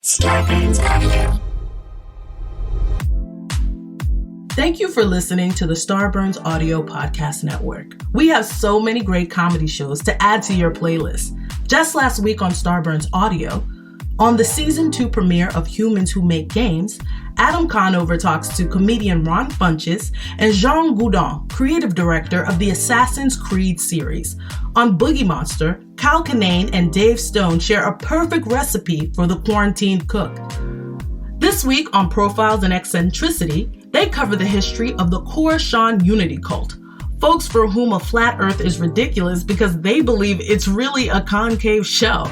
Starburns Audio. Thank you for listening to the Starburns Audio Podcast Network. We have so many great comedy shows to add to your playlist. Just last week on Starburns Audio, on the Season 2 premiere of Humans Who Make Games, Adam Conover talks to comedian Ron Funches and Jean Goudon, creative director of the Assassin's Creed series. On Boogie Monster, Kyle Kinane and Dave Stone share a perfect recipe for the quarantined cook. This week on Profiles and Eccentricity, they cover the history of the Coruscant Unity cult, folks for whom a flat earth is ridiculous because they believe it's really a concave shell.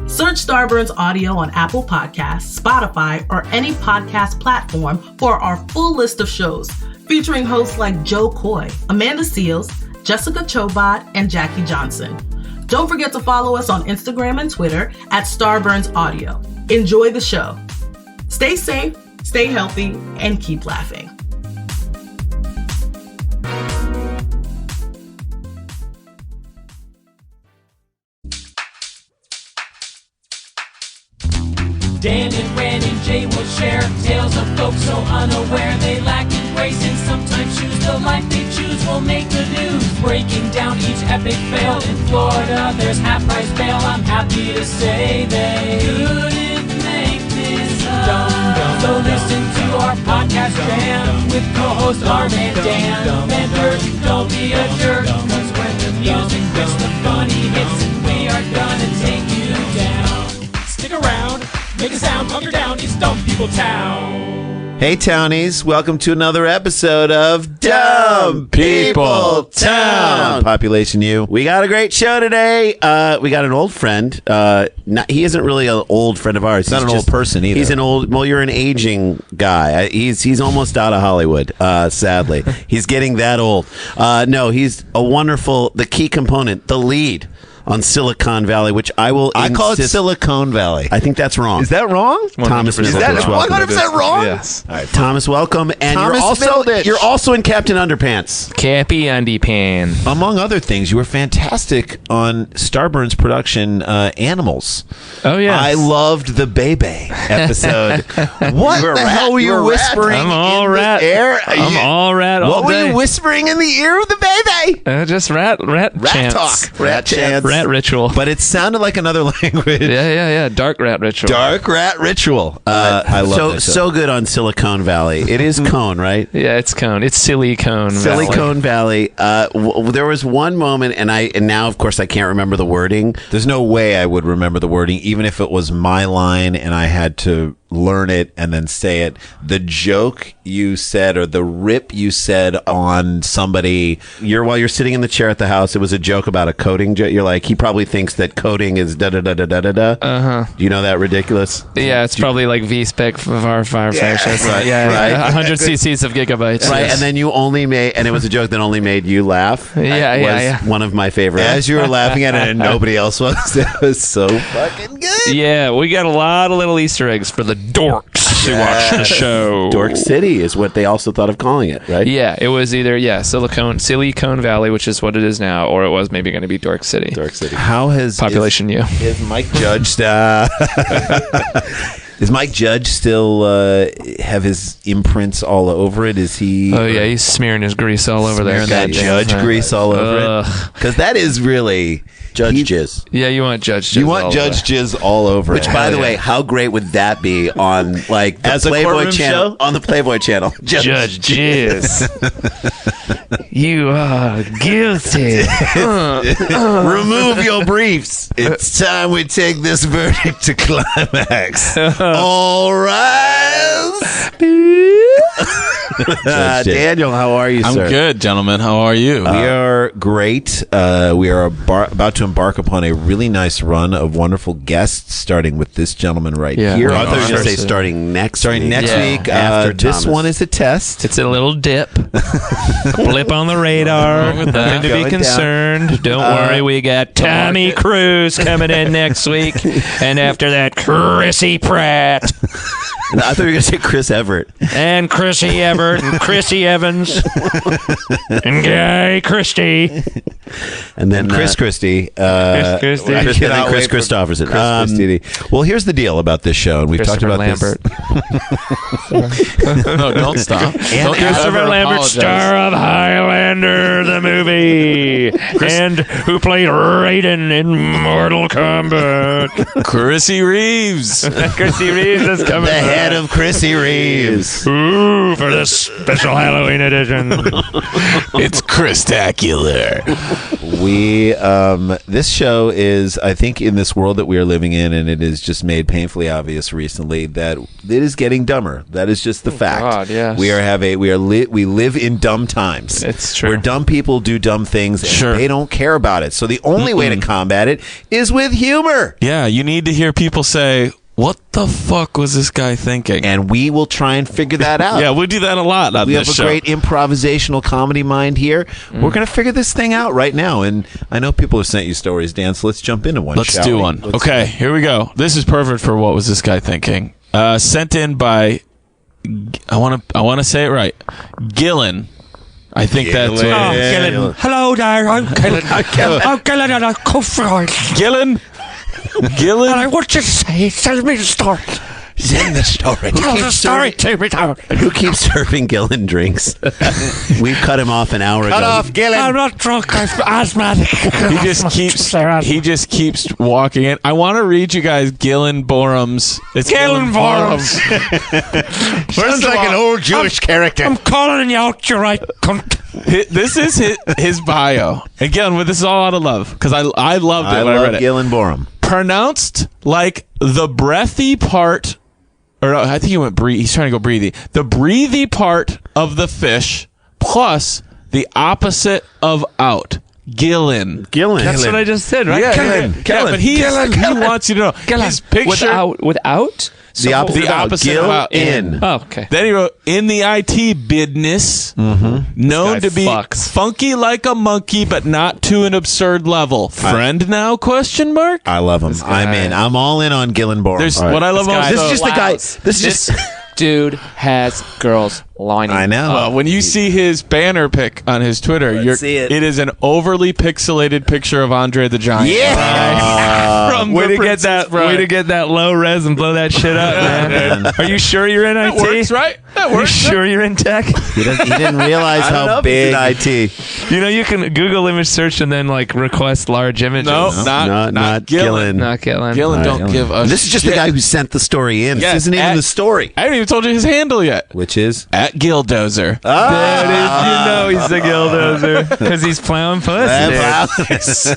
Search Starburns Audio on Apple Podcasts, Spotify, or any podcast platform for our full list of shows, featuring hosts like Joe Coy, Amanda Seals, Jessica Chobot, and Jackie Johnson. Don't forget to follow us on Instagram and Twitter at Starburns Audio. Enjoy the show. Stay safe, stay healthy, and keep laughing. Dan and Ren and Jay will share tales of folks so unaware they lack in grace and sometimes choose the life they choose will make the news. Breaking down each epic fail in Florida, there's half-price bail. I'm happy to say they couldn't make this up. So listen to our podcast jam with co-host Arm and Dan. Members, don't be a jerk, cause when the music hits, the funny hits, and we are gonna take you down. Stick around. Make a sound, hunker down, it's Dumb People Town. Hey Townies, welcome to another episode of Dumb People Town. Population U. We got a great show today. We got an old friend. He isn't really an old friend of ours. He's not an old person either. He's an old, well, you're an aging guy. He's almost out of Hollywood, sadly. He's getting that old. No, he's a wonderful, the key component, the lead on Silicon Valley, which I call it Silicon Valley. I think that's wrong. Is that wrong? Thomas, is that 100% wrong? Yes. All right, Thomas, welcome, and Thomas you're also in Captain Underpants. Cappy Undypan. Among other things, you were fantastic on Starburns production, Animals. Oh yeah, I loved the Bebe episode. What the hell were you whispering? I'm all rat. Air? I'm all rat. What all were day. you whispering in the ear of the Bebe? Just rat chants. Talk. Rat chants. Rat ritual. But it sounded like another language. Yeah. Dark rat ritual. Dark rat ritual. I love that show. So good on Silicon Valley. It is Cone, right? Yeah, it's Cone. It's Silly Cone Valley. Silicon Valley. There was one moment, and now, of course, I can't remember the wording. There's no way I would remember the wording, even if it was my line and I had to learn it and then say it. The joke you said, or the rip you said on somebody, while you're sitting in the chair at the house, it was a joke about a coding joke. You're like, he probably thinks that coding is da da da da da da da. Do you know that ridiculous? Yeah, it's probably like VSpec for firefighters. Right, Yeah, 100 cc's of gigabytes. Right, and then you only made, and it was a joke that only made you laugh. Yeah. One of my favorite. As you were laughing at it and nobody else was. It was so fucking good. Yeah, we got a lot of little Easter eggs for the dorks who watch the show. Dork City is what they also thought of calling it, right? Yeah, it was either Silicon Valley, which is what it is now, or it was maybe going to be Dork City. Dork City. How has Population U. Is Mike Judge Does Mike Judge still have his imprints all over it? Is he? Oh yeah, he's smearing his grease all over there. That Judge grease all over it. Because that is really Judge Jizz. Yeah, you want Judge Jizz. You want Judge Jizz all over Which, it. by the way, how great would that be on like the As a Playboy courtroom channel? show? On the Playboy channel, Judge Jizz. You are guilty. Remove your briefs. It's time we take this verdict to climax. All rise. Daniel, how are you, I'm sir? good, gentlemen. How are you? We are great. We are about to embark upon a really nice run of wonderful guests, starting with this gentleman right Yeah. here. I thought you were going to say Seriously. starting next week. week. After This Thomas. one is a test. It's a little dip. Blip on the radar. with that. Nothing to Going be down. concerned. Don't worry, we got Tommy Cruise coming in next week. And after that, Chrissy Pratt. And I thought you were going to say Chris Everett. And Chrissy Everett and Chrissy Evans and Guy Christie And then Chris Christie. Chris Christie. And then Chris Christopherson. Well, here's the deal about this show, and we've talked about Lambert. No, don't stop. Don't Christopher Lambert, star of Highlander, the movie, and who played Raiden in Mortal Kombat. Chrissy Reeves. Chrissy Reeves is coming. the head of Chrissy Reeves. Ooh, for this special Halloween edition. It's Christacular. This show is, I think, in this world that we are living in, and it is just made painfully obvious recently that it is getting dumber. That is just the fact. God, yes. We live in dumb times. It's true. Where dumb people do dumb things, and Sure. they don't care about it. So the only way to combat it is with humor. Yeah, you need to hear people say, what the fuck was this guy thinking? And we will try and figure that out. Yeah, we do that a lot on We this have a show. great improvisational comedy mind here. We're going to figure this thing out right now. And I know people have sent you stories, Dan, so let's jump into one. Let's shall do we? one. Let's- Okay, here we go. This is perfect for what was this guy thinking. Sent in by, I want to say it right, Gillen. I think that's what it is. Gillen. Hello there, I'm Gillen. I'm Gillen and I'm comfortable. Gillen. And I Gillen. want you to say, tell me the story. Send the story. Tell the story to me now. Who keeps serving Gillen drinks? We've cut him off an hour ago. Gillen. I'm not drunk, I'm asthmatic. He just keeps walking in. I want to read you guys Gillen Borum's. It's Gillen Borum's. Sounds like an old Jewish character. I'm calling you out, you right cunt. This is his bio. Again, this is all out of love because I loved it I when I read love it. Gillen Borum. Pronounced like the breathy part, or no, I think he went breathe. He's trying to go breathy. The breathy part of the fish plus the opposite of out. Gillen. That's what I just said, right? Yeah, but he wants you to know his picture Without? The opposite the opposite of out. in. Oh, okay. Then he wrote, in the IT business, known This to guy be fucks. funky like a monkey, but not to an absurd level. Friend now? Question mark. I love him. I'm in. I'm all in on Gillen Borum. There's what I love most. This is just the guy. This is just. Dude has girls lining. I know. When you see his banner pic on his Twitter, see it. it is an overly pixelated picture of Andre the Giant. From way to get that low res and blow that shit up, man. Are you sure you're in IT? That works, right? That Are you works. sure you're in tech? He didn't realize I don't know how if big. it's in IT. You know, you can Google image search and then like request large images. No, not Gillen. Not Gillen. Gillen don't give a This is just the shit. guy who sent the story in. Yes, This isn't even the story. I haven't even told you his handle yet. Which is At Gildozer. That is, you know, he's the Gildozer because he's plowing pussy.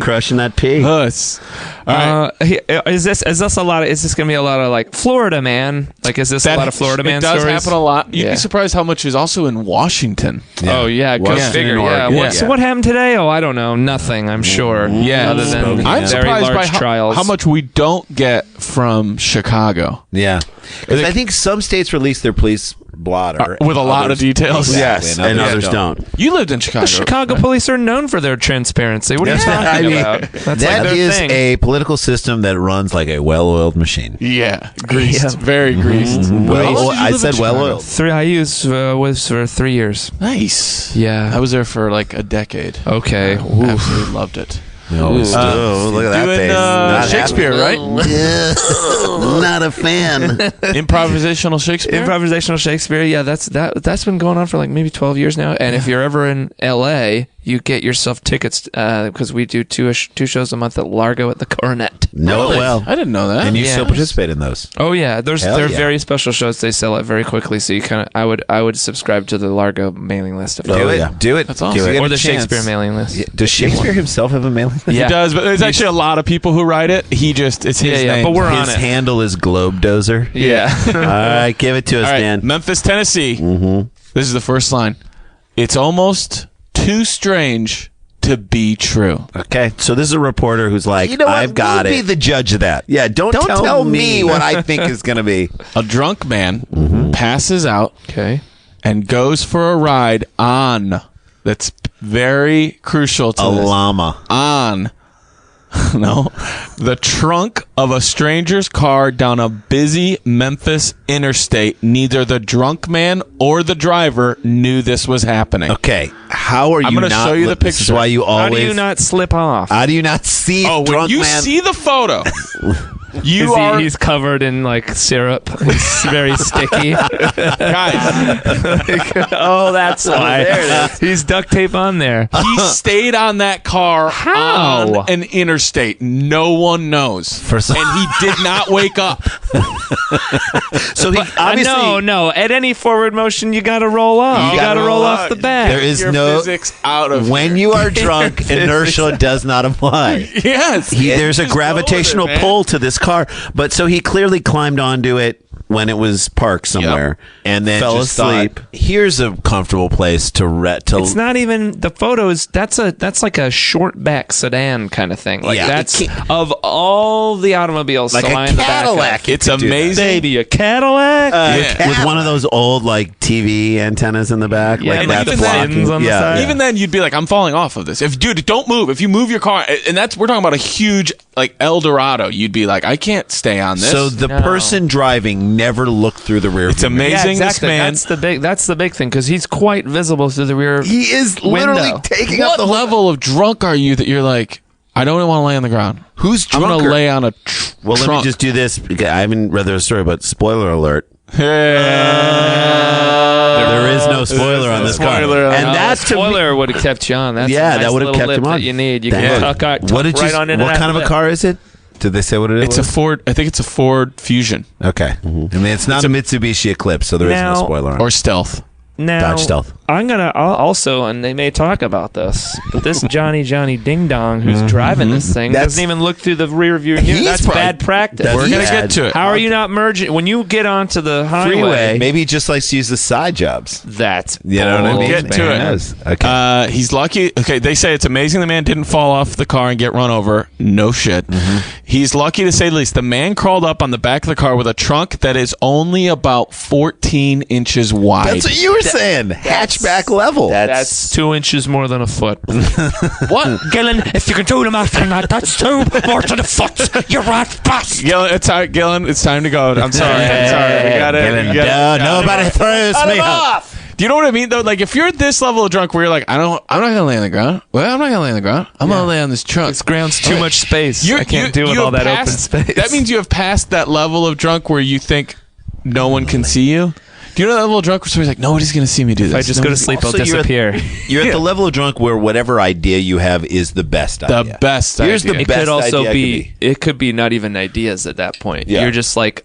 Crushing that pig. Puss. All right. Is this a lot? Is this gonna be a lot of like Florida man? Like, is this a lot of Florida man It does stories? happen a lot. You'd Yeah. be surprised how much is also in Washington. Oh yeah, go Washington figure. and Yeah. Oregon. So what happened today? Oh, I don't know. Nothing. I'm sure. Yeah. Other than I'm very surprised by large trials. how much we don't get from Chicago. yeah. Because I think some states release their police blotter With a lot of details. Exactly, Yes. and And others others don't. You lived in Chicago. The Chicago police are known for their transparency. What are you talking I mean, about? That's like that their is thing. a political system that runs like a well-oiled machine. Yeah. Greased. Very greased. Well, I said well-oiled. I was for 3 years. Nice. Yeah. I was there for like a decade. Okay. Absolutely loved it. Oh, look at that Doing face. Not Shakespeare, right? Not a fan. Improvisational Shakespeare. Improvisational Shakespeare. Yeah, that's been going on for like maybe 12 years now. And if you're ever in LA, you get yourself tickets because we do two shows a month at Largo at the Coronet. Know it well. I didn't know that. And you Yeah. still participate in those. Oh yeah, they're Hell yeah. very special shows. They sell it very quickly, so you kind of I would subscribe to the Largo mailing list if I Do could. it. yeah. Do it. That's awesome. Do it. or the Get a chance. Shakespeare mailing list. Yeah. Does Shakespeare himself have a mailing list? Yeah. He does, but there's actually a lot of people who write it. It's his Yeah, name. but we're on His it. handle is Globedozer. Yeah. All right, give it to us, All right, Dan. Memphis, Tennessee. Mm-hmm. This is the first line. It's almost too strange to be true. Okay, so this is a reporter who's like, You know what? I've got We'll it. be the judge of that. Yeah, don't tell me what I think is going to be. A drunk man passes out Okay. and goes for a ride on. That's very crucial to A this. llama. On No. The trunk of a stranger's car down a busy Memphis interstate. Neither the drunk man or the driver knew this was happening. Okay, how are you? I'm going to show you the picture. This is why you always. How do you not slip off? How do you not see? Oh, when drunk you man? see the photo, he's covered in like syrup. He's very sticky. guys. Oh, that's why. There it is. He's duct tape on there. He stayed on that car How? on an interstate. No one knows. And he did not wake up. So he obviously No. At any forward motion, you got to roll off. You got to roll off the back. there is Your no physics out of when here. you are drunk, inertia does not apply. Yes. There's a Just gravitational roll with it, man. pull to this car, but so he clearly climbed onto it when it was parked somewhere, and then fell just asleep. Here's a comfortable place to It's not even the photos. That's like a short back sedan kind of thing. Like Yeah. that's of all the automobiles like to a line the back of. Cadillac. It's could do that. amazing. Baby, a Cadillac. Yeah. With one of those old like TV antennas in the back, Yeah, like and that's even blocking. fins on the side. Even then, you'd be like, "I'm falling off of this." If dude, don't move. If you move your car, and we're talking about a huge like El Dorado, you'd be like, "I can't stay on this." So the person driving never looked through the rear. It's view mirror. amazing. Yeah, This exactly. man. That's the big thing because he's quite visible through the rear. He is literally window. taking up What the whole. level of drunk are you that you're like, I don't want to lay on the ground? Who's I'm drunker? going to lay on a Well, let trunk. me just do this. I haven't read the story, but spoiler alert. There There is no spoiler on this car, spoiler on and that. that to me, Spoiler would have kept you on. That's yeah, a nice that would have little kept lip him on. that you need. You Dang. can tuck What did right you? on in What and kind out of a lip. car is it? Did they say what it is? It's a Ford. I think it's a Ford Fusion Okay. I mean, it's not a Mitsubishi Eclipse, so there is Now- no spoiler on it. or Stealth. Now, Dodge Stealth. I'll also, and they may talk about this, but this Johnny Ding Dong who's driving this thing That's- doesn't even look through the rear view mirror. He's That's probably- bad practice. that's We're going to bad. get to it. How are you not merging when you get onto the highway? Maybe he just likes to use the side jobs. That's You know what I We'll mean? get to Man it. knows. Okay. He's lucky. Okay, they say it's amazing the man didn't fall off the car and get run over. No shit. He's lucky to say the least. The man crawled up on the back of the car with a trunk that is only about 14 inches wide. That's what you were saying. Hatchback level. That's 2 inches more than a foot. What? Gillen, if you can do the math on that, that's 2 more to the foot. You rat bastard. Gillen, it's time to go. I'm sorry. I'm sorry. We got it. Nobody throws me off. Do you know what I mean though? Like if you're at this level of drunk where you're like, I'm not gonna lay on the ground. Well, I'm not gonna lay on the ground. I'm gonna lay on this trunk. This ground's too much space. You're- I can't you- do with you all have that open passed- space. That means you have passed that level of drunk where you think no one can see you. Do you know that level of drunk where somebody's like, nobody's going to see me do this? If I just go to sleep, I'll Also, disappear. You're at the level of drunk where whatever idea you have is the best the idea. best Here's idea. the It best could also idea be. It could be not even ideas at that point. Yeah. You're just like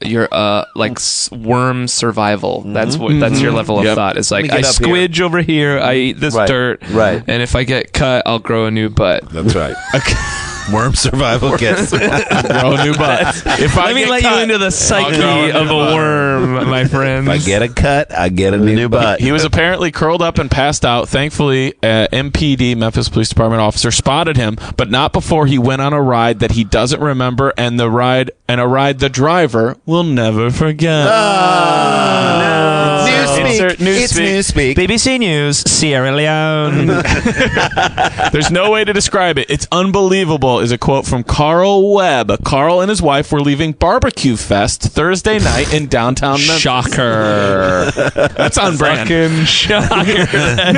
you're like worm survival. That's what. That's your level of Yep. thought. It's like Let me I get up here. squidge over here. I eat this Right. dirt. Right. And if I get cut, I'll grow a new butt. That's right. Worm survival kits. Grow a new butt. If I Let me get let cut, you into the I'll psyche grow a new of a butt. worm, my friends. If I get a cut, I get a new butt. He was apparently curled up and passed out. Thankfully, MPD, Memphis Police Department officer, spotted him, but not before he went on a ride that he doesn't remember, and a ride the driver will never forget. Insert Newspeak. BBC News, Sierra Leone. There's no way to describe it. It's unbelievable, is a quote from Carl Webb. Carl and his wife were leaving Barbecue Fest Thursday night in downtown Memphis. Shocker. That's on brand. Fucking shocker. And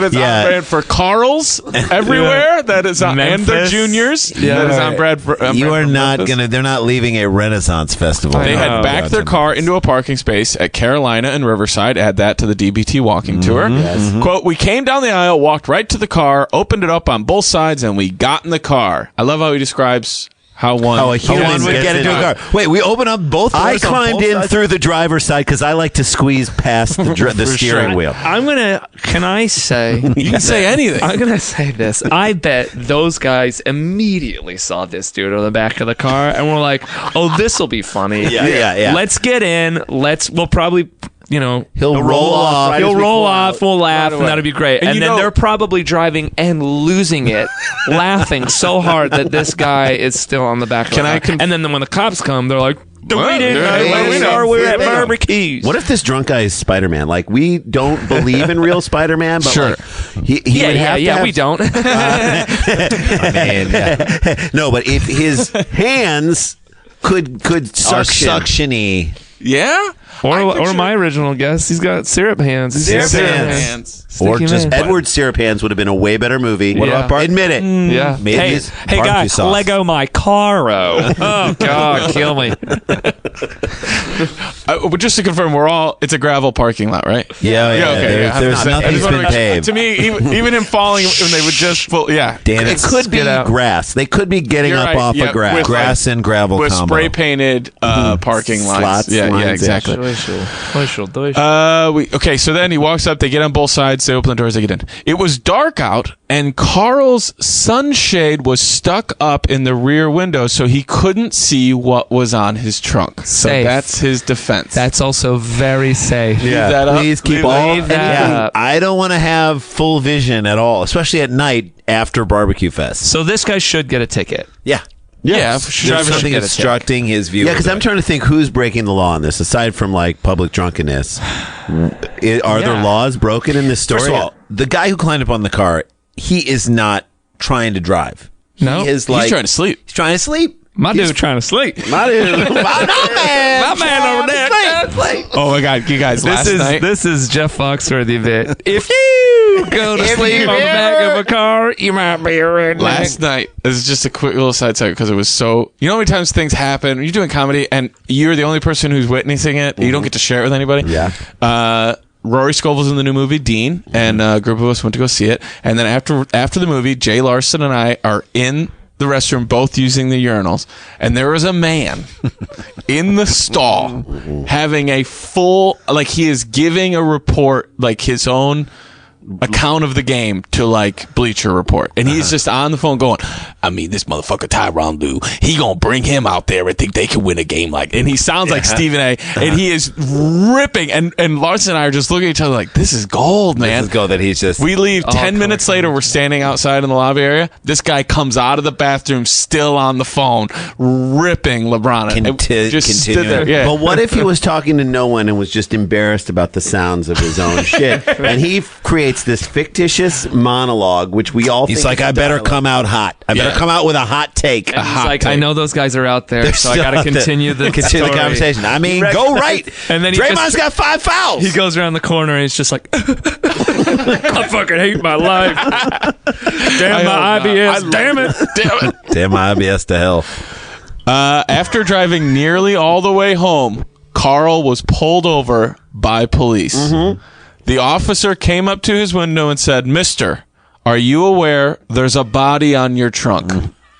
it's on brand for Carl's everywhere. That is on, and their Memphis. juniors. Yeah. That is on brand for. on You brand are for not Memphis. gonna. They're not leaving a Renaissance festival. They had Oh, backed their car into a parking space at Carolina and Riverside. Add that to the DBT walking tour. Quote, we came down the aisle, walked right to the car, opened it up on both sides, and we got in the car. I love how he describes how one How a human one would gets get into a car. Wait, we open up both I doors on climbed both in sides? through the driver's side because I like to squeeze past the steering wheel. Can I say? You can say anything. I'm gonna say this. I bet those guys immediately saw this dude on the back of the car and were like, "Oh, this will be funny. Yeah. Let's get in. We'll probably." He'll roll off. He'll roll off. We'll laugh, and that'll be great. And you then know- they're probably driving and losing it, laughing so hard that this guy is still on the back of the car. And then when the cops come, they're like, We didn't know. We're at barbecues. What if this drunk guy is Spider-Man? Like, we don't believe in real Spider-Man, but Sure. like, he would have to have, we don't. No, but if his hands could suction. Suction-y. Yeah? Or my original guess, he's got syrup hands. Syrup hands. Or Sticky just man. Edward Syrup Hands would have been a way better movie. What about Bart? Admit it. Yeah. Maybe Hey, it's hey, barbecue guys, sauce. Lego my caro. Oh God, kill me. But just to confirm, it's a gravel parking lot, right? Yeah. Okay, yeah. There's nothing's been paved. To me, even him falling when they would just Dan, It could be out. grass. They could be getting You're up right, off yeah, of grass. with, grass and gravel with combo. spray painted parking lots. Slots, Yeah, lines, exactly. Okay, so then he walks up. They get on both sides. They open the doors. They get in. It was dark out, and Carl's sunshade was stuck up in the rear window, so he couldn't see what was on his trunk. So Safe. that's his defense. That's also very safe. Leave that up. Please keep Leave all that- of that that. up. I don't want to have full vision at all, especially at night after barbecue fest. So this guy should get a ticket. Yeah. Yeah, for sure. There's should something get a obstructing his view. Yeah, because I'm trying to think who's breaking the law on this, aside from like public drunkenness. Are there laws broken in this story? First of all, the guy who climbed up on the car, he is not trying to drive. No? He is like He's trying to sleep. He's trying to sleep. My dude trying to sleep. My man. My man over there. Oh my God, you guys! This last night, is Jeff Foxworthy bit. If you go to sleep on the back of a car, you might be a redneck. last night, this is just a quick little side segment because it was so. You know how many times things happen when you're doing comedy and you're the only person who's witnessing it. You don't get to share it with anybody. Yeah. Rory Scovel's in the new movie Dean, and a group of us went to go see it. And then after the movie, Jay Larson and I are in the restroom, both using the urinals, and there was a man in the stall having a full, like he is giving a report, like his own account of the game to like Bleacher Report, and he's just on the phone going, I mean, this motherfucker Tyronn Lue, he gonna bring him out there and think they can win a game like, and he sounds like Stephen A, and he is ripping, and Larson and I are just looking at each other like, this is gold, man. This is gold that he's just. We leave 10 minutes later. We're standing outside in the lobby area. This guy comes out of the bathroom still on the phone, ripping LeBron. And just stood there. Yeah. But what if he was talking to no one and was just embarrassed about the sounds of his own shit? And he creates this fictitious monologue, which we all He's think like, is I better dialogue. come out hot. I better come out with a hot take. And he's like, I know those guys are out there, so I got to continue the story. conversation. I mean, go right. And then Draymond's got 5 fouls. He goes around the corner and he's just like, I fucking hate my life. Damn my IBS. Damn it. Damn my IBS to hell. After driving nearly all the way home, Carl was pulled over by police. The officer came up to his window and said, Mister, are you aware there's a body on your trunk?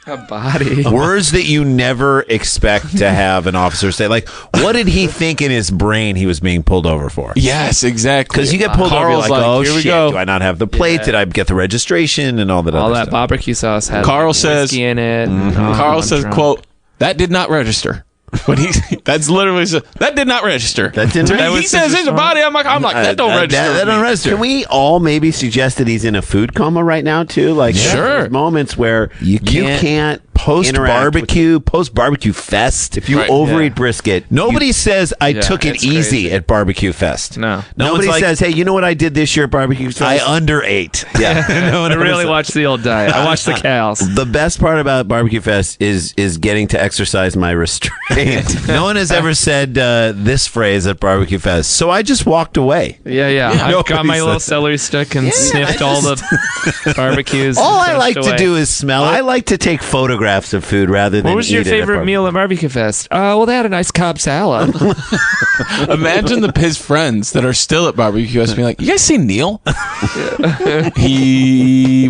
A body. Words that you never expect to have an officer say. Like, what did he think in his brain he was being pulled over for? Yes, exactly. Because you get pulled over, you're Carl's like, oh, here we shit. go. Do I not have the plate? Did I get the registration and all that All other that stuff? barbecue sauce has Carl says- whiskey in it. Carl says, quote, that did not register. When that's literally that did not register. That didn't- To me, that he was says there's a body. I'm like that don't register. That don't register. Can we all maybe suggest that he's in a food coma right now too? Like, Sure. there's moments where you can't Post interact barbecue fest. if you Right. overeat brisket. Nobody says I took it it's easy crazy. at barbecue fest. No. Nobody one's like, says, "Hey, you know what I did this year at barbecue fest?" I underate. Yeah, no one I ever really says- watched the old diet. I watched the cows. The best part about barbecue fest is getting to exercise my restraint. No one has ever said this phrase at barbecue fest. So I just walked away. Yeah. I got nobody my little says celery stick and sniffed all the barbecues. All and I like finished to away. do is smell it. I like to take photographs of food rather than What was your eat it at favorite barbecue. meal at Barbecue Fest? Well, they had a nice Cobb salad. Imagine his friends that are still at barbecue fest being like, you guys see Neil?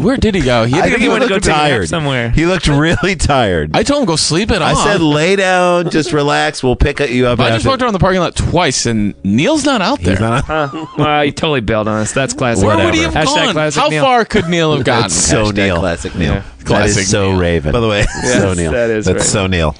Where did he go? I think he went to looked go take a nap tired. somewhere. He looked really tired. I told him go sleep it I off. said, lay down, just relax. We'll pick you up. I just after. walked around the parking lot twice, and Neil's not out there. Well, he totally bailed on us. That's classic. Where would he have Hashtag gone? classic How Neil. far could Neil have gotten? That's so Hashtag Neil. classic Neil. Yeah. That Classic is so Neil. Raven. By the way, so Neil. That is that's right. so Neil.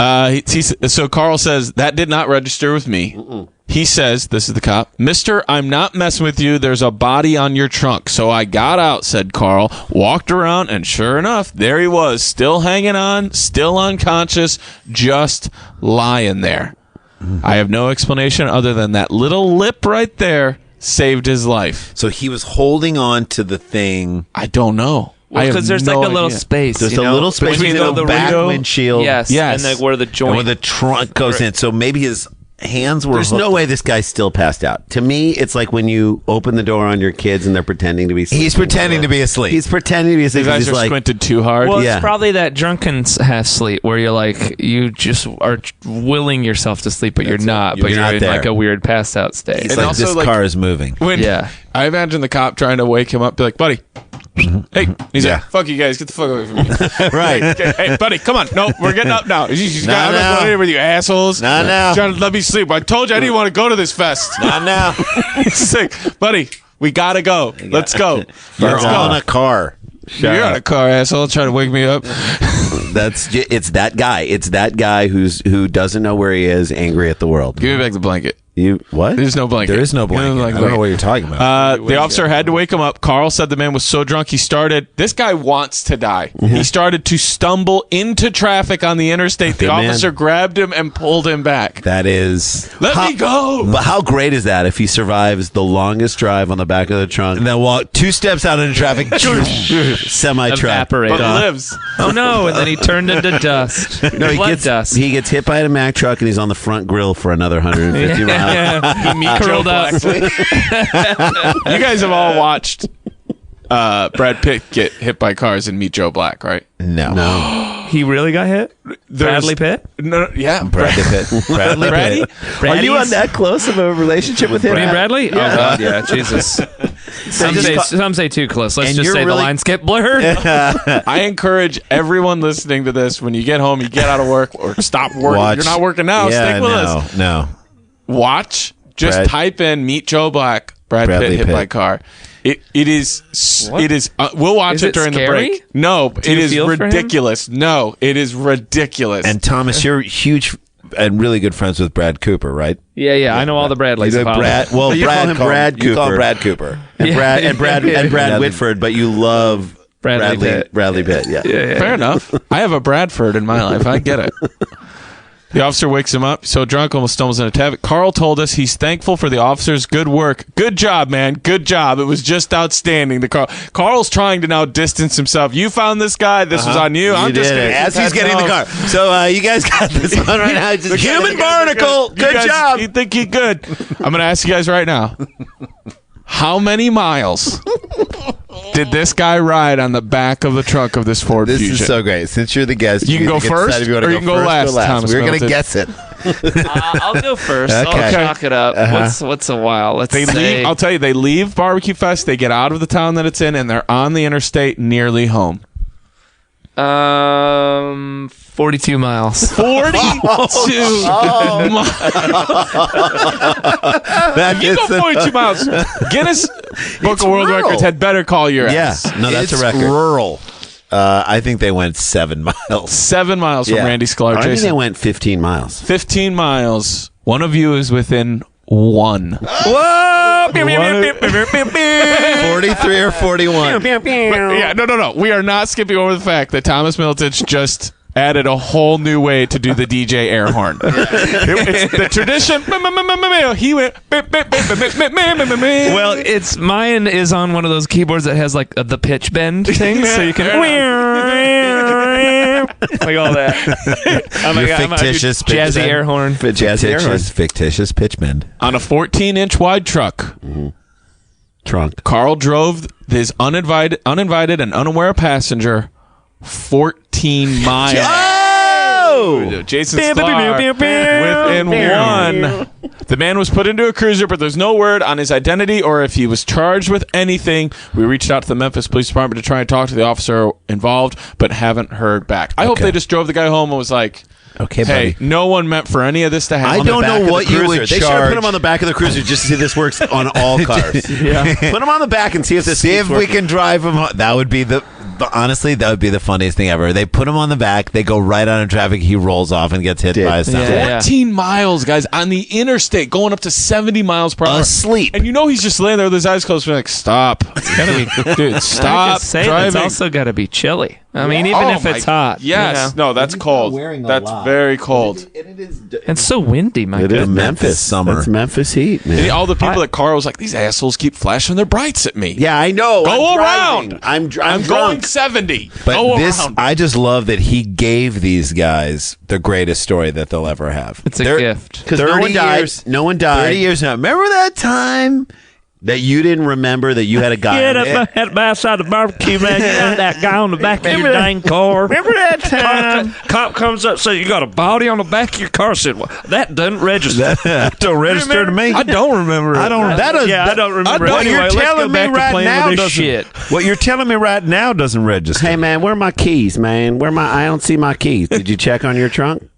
So Carl says that did not register with me. He says, this is the cop, Mister, I'm not messing with you. There's a body on your trunk. So I got out, said Carl, walked around, and sure enough, there he was, still hanging on, still unconscious, just lying there. I have no explanation other than that little lip right there saved his life. So he was holding on to the thing. I don't know. Because there's like a little space. There's a little space between between the back window, windshield. Yes. Yes. And where the joint. And where the trunk goes in. So maybe his hands were There's hooked. no way this guy's still passed out. To me, it's like when you open the door on your kids and they're pretending to be sleeping. He's pretending to be asleep. He's pretending to be asleep. You guys He's are like, squinted too hard. Well, Yeah. it's probably that drunken sleep where you're like, you just are willing yourself to sleep, but you're not. But You're you're not in there. like a weird passed out state. It's And like also, this like- car is moving. When Yeah. I imagine the cop trying to wake him up, be like, buddy, hey. He's Yeah. like, fuck you guys, get the fuck away from me. Right. Okay, hey, buddy, come on. No, we're getting up now. I'm not now. going here with you assholes. Not now. Trying to let me sleep. I told you I didn't want to go to this fest. Not now. He's like, buddy, we gotta go. Let's go. You're Let's on go. a car. You're on a car, asshole, trying to wake me up. it's that guy. It's that guy who doesn't know where he is, angry at the world. Give me back the blanket. You what? There's no blanket. There is no Give me blanket. the I don't know what you're talking about. The officer had to wake him up. Carl said the man was so drunk this guy wants to die. He started to stumble into traffic on the interstate. The Good man. officer grabbed him and pulled him back. That is. Let me go. But how great is that if he survives the longest drive on the back of the trunk, And then walk 2 steps out into traffic. semi-truck? Evaporate. But lives. Oh no! And then he turned into dust. No, Blood dust. he gets hit by a Mack truck and he's on the front grill for another 150 miles. Curled up. You guys have all watched Brad Pitt get hit by cars and Meet Joe Black, right? No. He really got hit. Bradley Pitt. No, yeah, Bradley Pitt. Bradley Pitt. Are you on that close of a relationship with him? Me and Bradley? Oh god, yeah, Jesus. Some say too close. Let's And just you're say really- the lines get blurred. I encourage everyone listening to this, when you get home, you get out of work or stop working. Watch. You're not working now. Yeah, Stick with us. No. Watch. Just Brad- type in Meet Joe Black. Brad Bradley Pitt hit Pitt. by car. It is. We'll watch Is it it during scary? the break. No, it you is feel for him? ridiculous. No, it is ridiculous. And Thomas, you're huge and really good friends with Brad Cooper, right? yeah. I know all the Bradleys. You know Brad. Well, You call Brad him called- Brad You call him Cooper. Brad Cooper. And Brad Yeah. Whitford, but you love Bradley Pitt. Yeah. Fair enough. I have a Bradford in my life. I get it. The officer wakes him up, so drunk, almost stumbles into traffic. Carl told us he's thankful for the officer's good work. Good job, man. Good job. It was just outstanding. Carl's trying to now distance himself. You found this guy. This was on you. I'm just did gonna it. As he's getting in the car. So you guys got this one right now. Just human barnacle. Good job. You think you're good. I'm going to ask you guys right now. How many miles did this guy ride on the back of the trunk of this Ford This Fusion? is so great. Since you're the guest, You can go get to first, decide if you wanna or you can go first last, Thomas We're going to Middleditch. guess it. I'll go first. Okay. I'll chalk it up. What's a while? Let's They say leave. I'll tell you, they leave Barbecue Fest. They get out of the town that it's in, and they're on the interstate, nearly home. 42 miles. 42 miles. You go 42 miles. Guinness Book of World rural. Records had better call your Yeah. ass. No, that's It's a record. rural. I think they went 7 miles. 7 miles from Randy Sklar. I think Jason, they went 15 miles. 15 miles. One of you is within 1. Whoa! 43 or 41. Yeah, no. We are not skipping over the fact that Thomas Middleditch just added a whole new way to do the DJ air horn. It's the tradition. He went. Well, it's mine is on one of those keyboards that has like the pitch bend thing, so you can like all that. I'm Your I'm fictitious pitch jazzy bend. air horn. Fictitious pitch bend. On a 14-inch wide truck. Trunk. Carl drove his uninvited and unaware passenger 14 miles. Oh! Jason Sklar within 1. The man was put into a cruiser, but there's no word on his identity or if he was charged with anything. We reached out to the Memphis Police Department to try and talk to the officer involved, but haven't heard back. I hope they just drove the guy home and was like, Okay, hey, buddy. no one meant for any of this to happen. I don't know what you would They should have charge. put him on the back of the cruiser just to see if this works on all cars. Yeah. Put him on the back and see if this See keeps if we working. can drive him. That would be honestly, that would be the funniest thing ever. They put him on the back. They go right out in traffic. He rolls off and gets hit by a stop. Yeah. 14 miles, guys, on the interstate, going up to 70 miles per hour. Asleep. And you know he's just laying there with his eyes closed, like, stop. Dude, I stop just say driving. it's also got to be chilly. I mean, even Oh if it's my- hot. Yes. you know? No, that's cold. That's very cold. It's so windy, my It is goodness. Memphis summer. That's Memphis heat, man. And all the people at Carl was like, these assholes keep flashing their brights at me. Yeah, I know. Go I'm around. driving. I'm going drunk. 70. But Go this, around. I just love that he gave these guys the greatest story that they'll ever have. It's a They're- gift. Because no one died. No one died. 30 years now. Remember that time? That you didn't remember that you had a guy. Yeah, on it? that outside the barbecue, man. You got that guy on the back of your dang car. Remember that time? Cop comes up, says you got a body on the back of your car. I said, well, that doesn't register. That don't register to me. I don't remember. I don't. That does. Yeah, I don't remember. What Anyway, you're let's go telling me back to right playing now with this doesn't. shit. What you're telling me right now doesn't register. Hey man, where are my keys, man? I don't see my keys. Did you check on your trunk?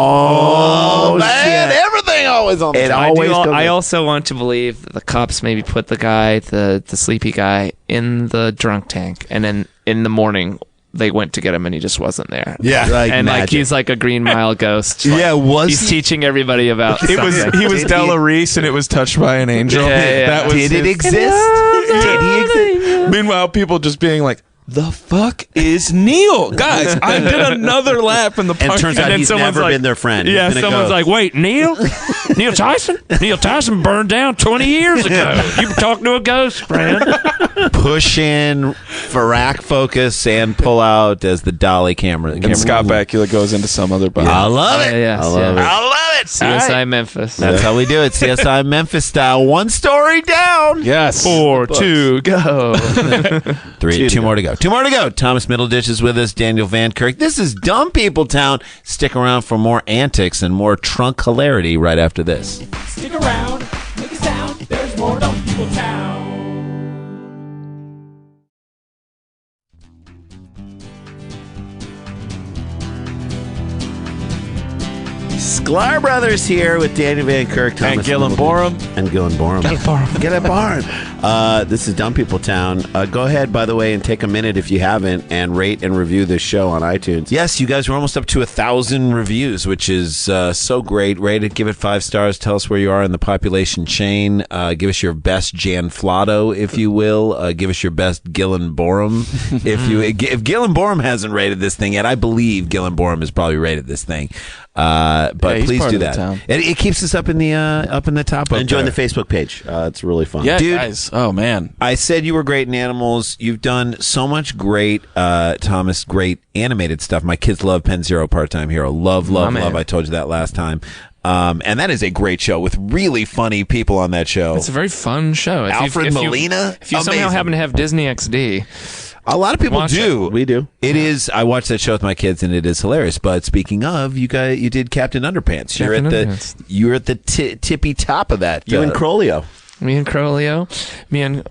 Oh, man, shit. everything always on. It I, always goes I also want to believe that the cops maybe put the guy, the sleepy guy, in the drunk tank, and then in the morning they went to get him, and he just wasn't there. Yeah, and like magic. he's like a Green Mile ghost. Yeah, was he's he? teaching everybody about. It was something. he was Della Reese, and it was touched by an angel. Yeah. That was Did it his- exist? Did he exist? Meanwhile, people just being like, "The fuck is Neil, guys?" I did another lap in the And park. turns out then he's someone's never like- been their friend. Yeah, He's been a someone's ghost. like, wait, Neil? Neil Tyson? Neil Tyson burned down 20 years ago. You were talking to a ghost, friend. Push in for rack focus and pull out as the dolly camera. and Scott Bakula goes into some other bar. I love it. Yes, I love it. I love it. CSI Memphis. That's how we do it. CSI Memphis style. One story down. Yes. 4, 2, go. Two more to go. Two more to go. Thomas Middleditch is with us. Daniel Van Kirk. This is Dumb People Town. Stick around for more antics and more trunk hilarity right after this. Stick around, make a sound. There's more Dumb People Town. Sklar Brothers here with Daniel Van Kirk, Thomas And Gillen Middleditch. Borum. And Gillen Borum. Gillen Borum. This is Dumb People Town. Go ahead, by the way, and take a minute if you haven't, and rate and review this show on iTunes. Yes, you guys were almost up to 1,000 reviews, which is so great. Rate it, give it 5 stars. Tell us where you are in the population chain. Give us your best Jan Flotto, if you will. Give us your best Gillen Borum. If Gillen Borum hasn't rated this thing yet, I believe Gillen Borum has probably rated this thing. But Yeah, he's please part do of the that. town. It keeps us up in the top. And join the Facebook page. It's really fun. Yeah, Dude. guys. Oh man. I said you were great in animals. You've done so much great, Thomas, great animated stuff. My kids love Penn Zero Part-Time Hero. Love. man. I told you that last time. And that is a great show with really funny people on that show. It's a very fun show. Alfred Molina? If you somehow Amazing. happen to have Disney XD, A lot of people Watch do. We do. It is. I watched that show with my kids, and it is hilarious. But speaking of, you did Captain Underpants. Captain Underpants. You're at the tippy top of that. You and Crolio. me and Crolio, me and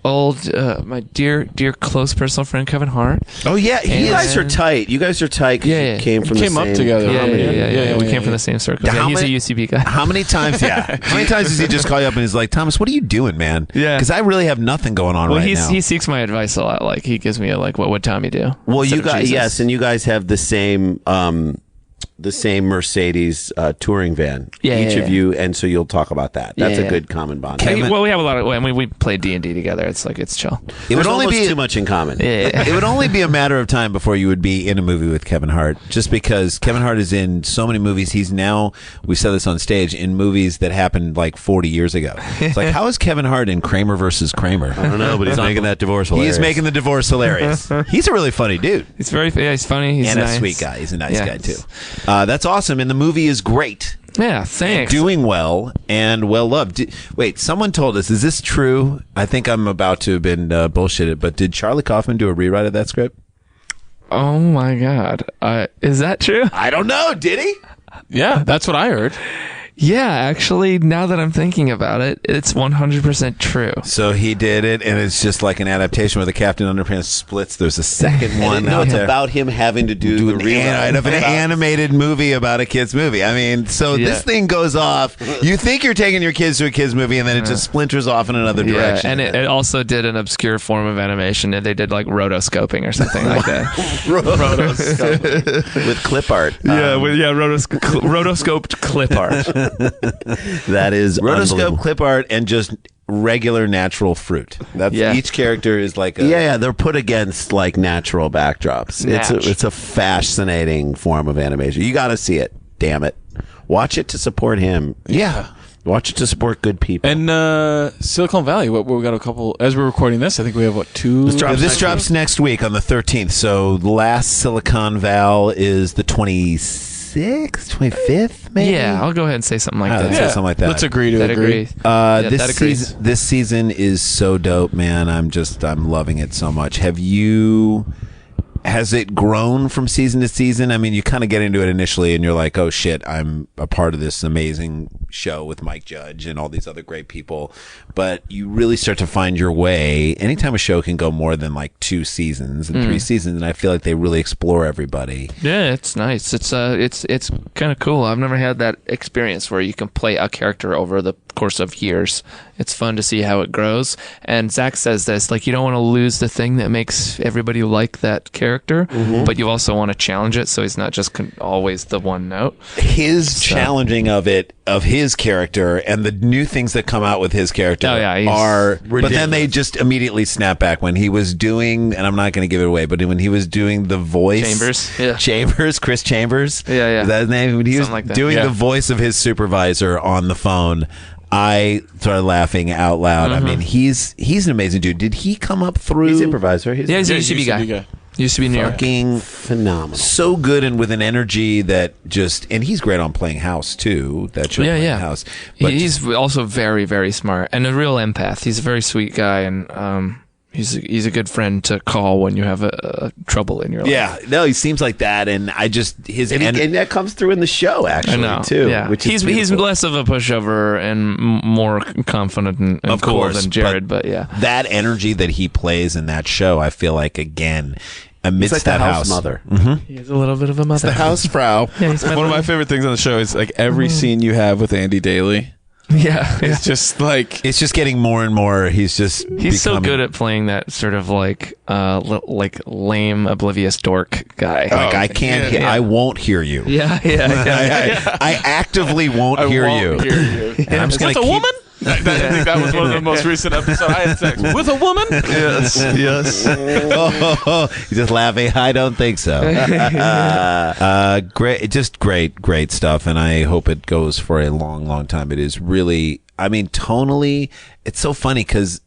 my dear close personal friend Kevin Hart. Oh yeah, You guys are And- tight. You guys are tight. 'cause Yeah. You came from Came the up same together. comedy. Yeah. We came from the same circle. How Yeah, he's a many- UCB guy. How many times? Yeah. How many times does he just call you up and he's like, Thomas, what are you doing, man? Yeah. Because I really have nothing going on Well, right now. he seeks my advice a lot. Like he gives me a what would Tommy do? Well, instead you of guys, Jesus. yes, and you guys have the same Mercedes touring van. Yeah, each yeah, of yeah. you, and so you'll talk about that. That's Yeah, a yeah. good common bond. Kevin- Well, we have a lot of. I mean, we play D&D together. It's chill. it There's would only almost be too much in common. Yeah. It would only be a matter of time before you would be in a movie with Kevin Hart, just because Kevin Hart is in so many movies. He's now, we said this on stage, in movies that happened like 40 years ago. It's like, how is Kevin Hart in Kramer versus Kramer? I don't know, but he's making that divorce hilarious. He's making the divorce hilarious. He's a really funny dude. He's he's funny. He's And nice. a sweet guy. He's a nice Yeah. guy, too. That's awesome. And the movie is great. Yeah, thanks. Doing well and well loved. Wait, someone told us, is this true? I think I'm about to have been bullshitted, but did Charlie Kaufman do a rewrite of that script? Oh my God, is that true? I don't know. Did he? Yeah, that's what I heard. Yeah, actually, now that I'm thinking about it, it's 100% true. So he did it, and it's just like an adaptation where the Captain Underpants splits. There's a second one No, out it's there. about him having to do the rewrite of an animated movie about a kid's movie. I mean, so Yeah. this thing goes off. You think you're taking your kids to a kid's movie, and then it just splinters off in another direction. Yeah, and it also did an obscure form of animation. They did like rotoscoping or something like that. with clip art. Rotoscoped clip art. That is Rotoscope unbelievable. clip art and just regular natural fruit. That's each character is like a, they're put against like natural backdrops. It's a fascinating form of animation. You got to see it. Damn it, watch it to support him. Yeah. Watch it to support good people. And Silicon Valley, we got a couple. As we're recording this, I think we have two. This drops next week on the 13th. So the last Silicon Valley is the 26th, 25th, maybe. Yeah, I'll go ahead and say something like that. Say something like that. Let's agree to agree. This season is so dope, man. I'm loving it so much. Has it grown from season to season? I mean, you kind of get into it initially and you're like, oh shit, I'm a part of this amazing show with Mike Judge and all these other great people. But you really start to find your way. Anytime a show can go more than like 2 seasons and 3 seasons, and I feel like they really explore everybody. Yeah, it's nice. It's kind of cool. I've never had that experience where you can play a character over the course of years. It's fun to see how it grows. And Zach says this, like, you don't want to lose the thing that makes everybody like that character, but you also want to challenge it so he's not just always the one note. His challenging of his character and the new things that come out with his character are ridiculous. But then they just immediately snap back. When he was doing, and I'm not going to give it away, but when he was doing the voice Chris Chambers, is that his name? When he was doing the voice of his supervisor on the phone, I started laughing out loud. I mean, he's an amazing dude. Did he come up through? He's improviser. He's a UCB guy. Used to be New York. Fucking phenomenal. So good and with an energy that and he's great on playing house too. That show playing house. But he's also very, very smart and a real empath. He's a very sweet guy, and he's a good friend to call when you have a trouble in your life. Yeah, no, he seems like that, and I just and that comes through in the show actually too. Yeah. Which he's less of a pushover and more confident and of cool course, than Jared, but that energy that he plays in that show, I feel like again. Amidst like that the house mother. He's a little bit of a mother. The house frau. One of my favorite things on the show is like every scene you have with Andy Daly. It's just like it's just getting more and more. He's so good at playing that sort of like lame, oblivious dork guy. Like I can't. I won't hear you. I actively won't hear you. And I'm just gonna keep. A woman? I think that was one of the most recent episodes. I had sex with a woman. Yes. He's just laughing. I don't think so. Great stuff, and I hope it goes for a long, long time. It is really, I mean, tonally, it's so funny because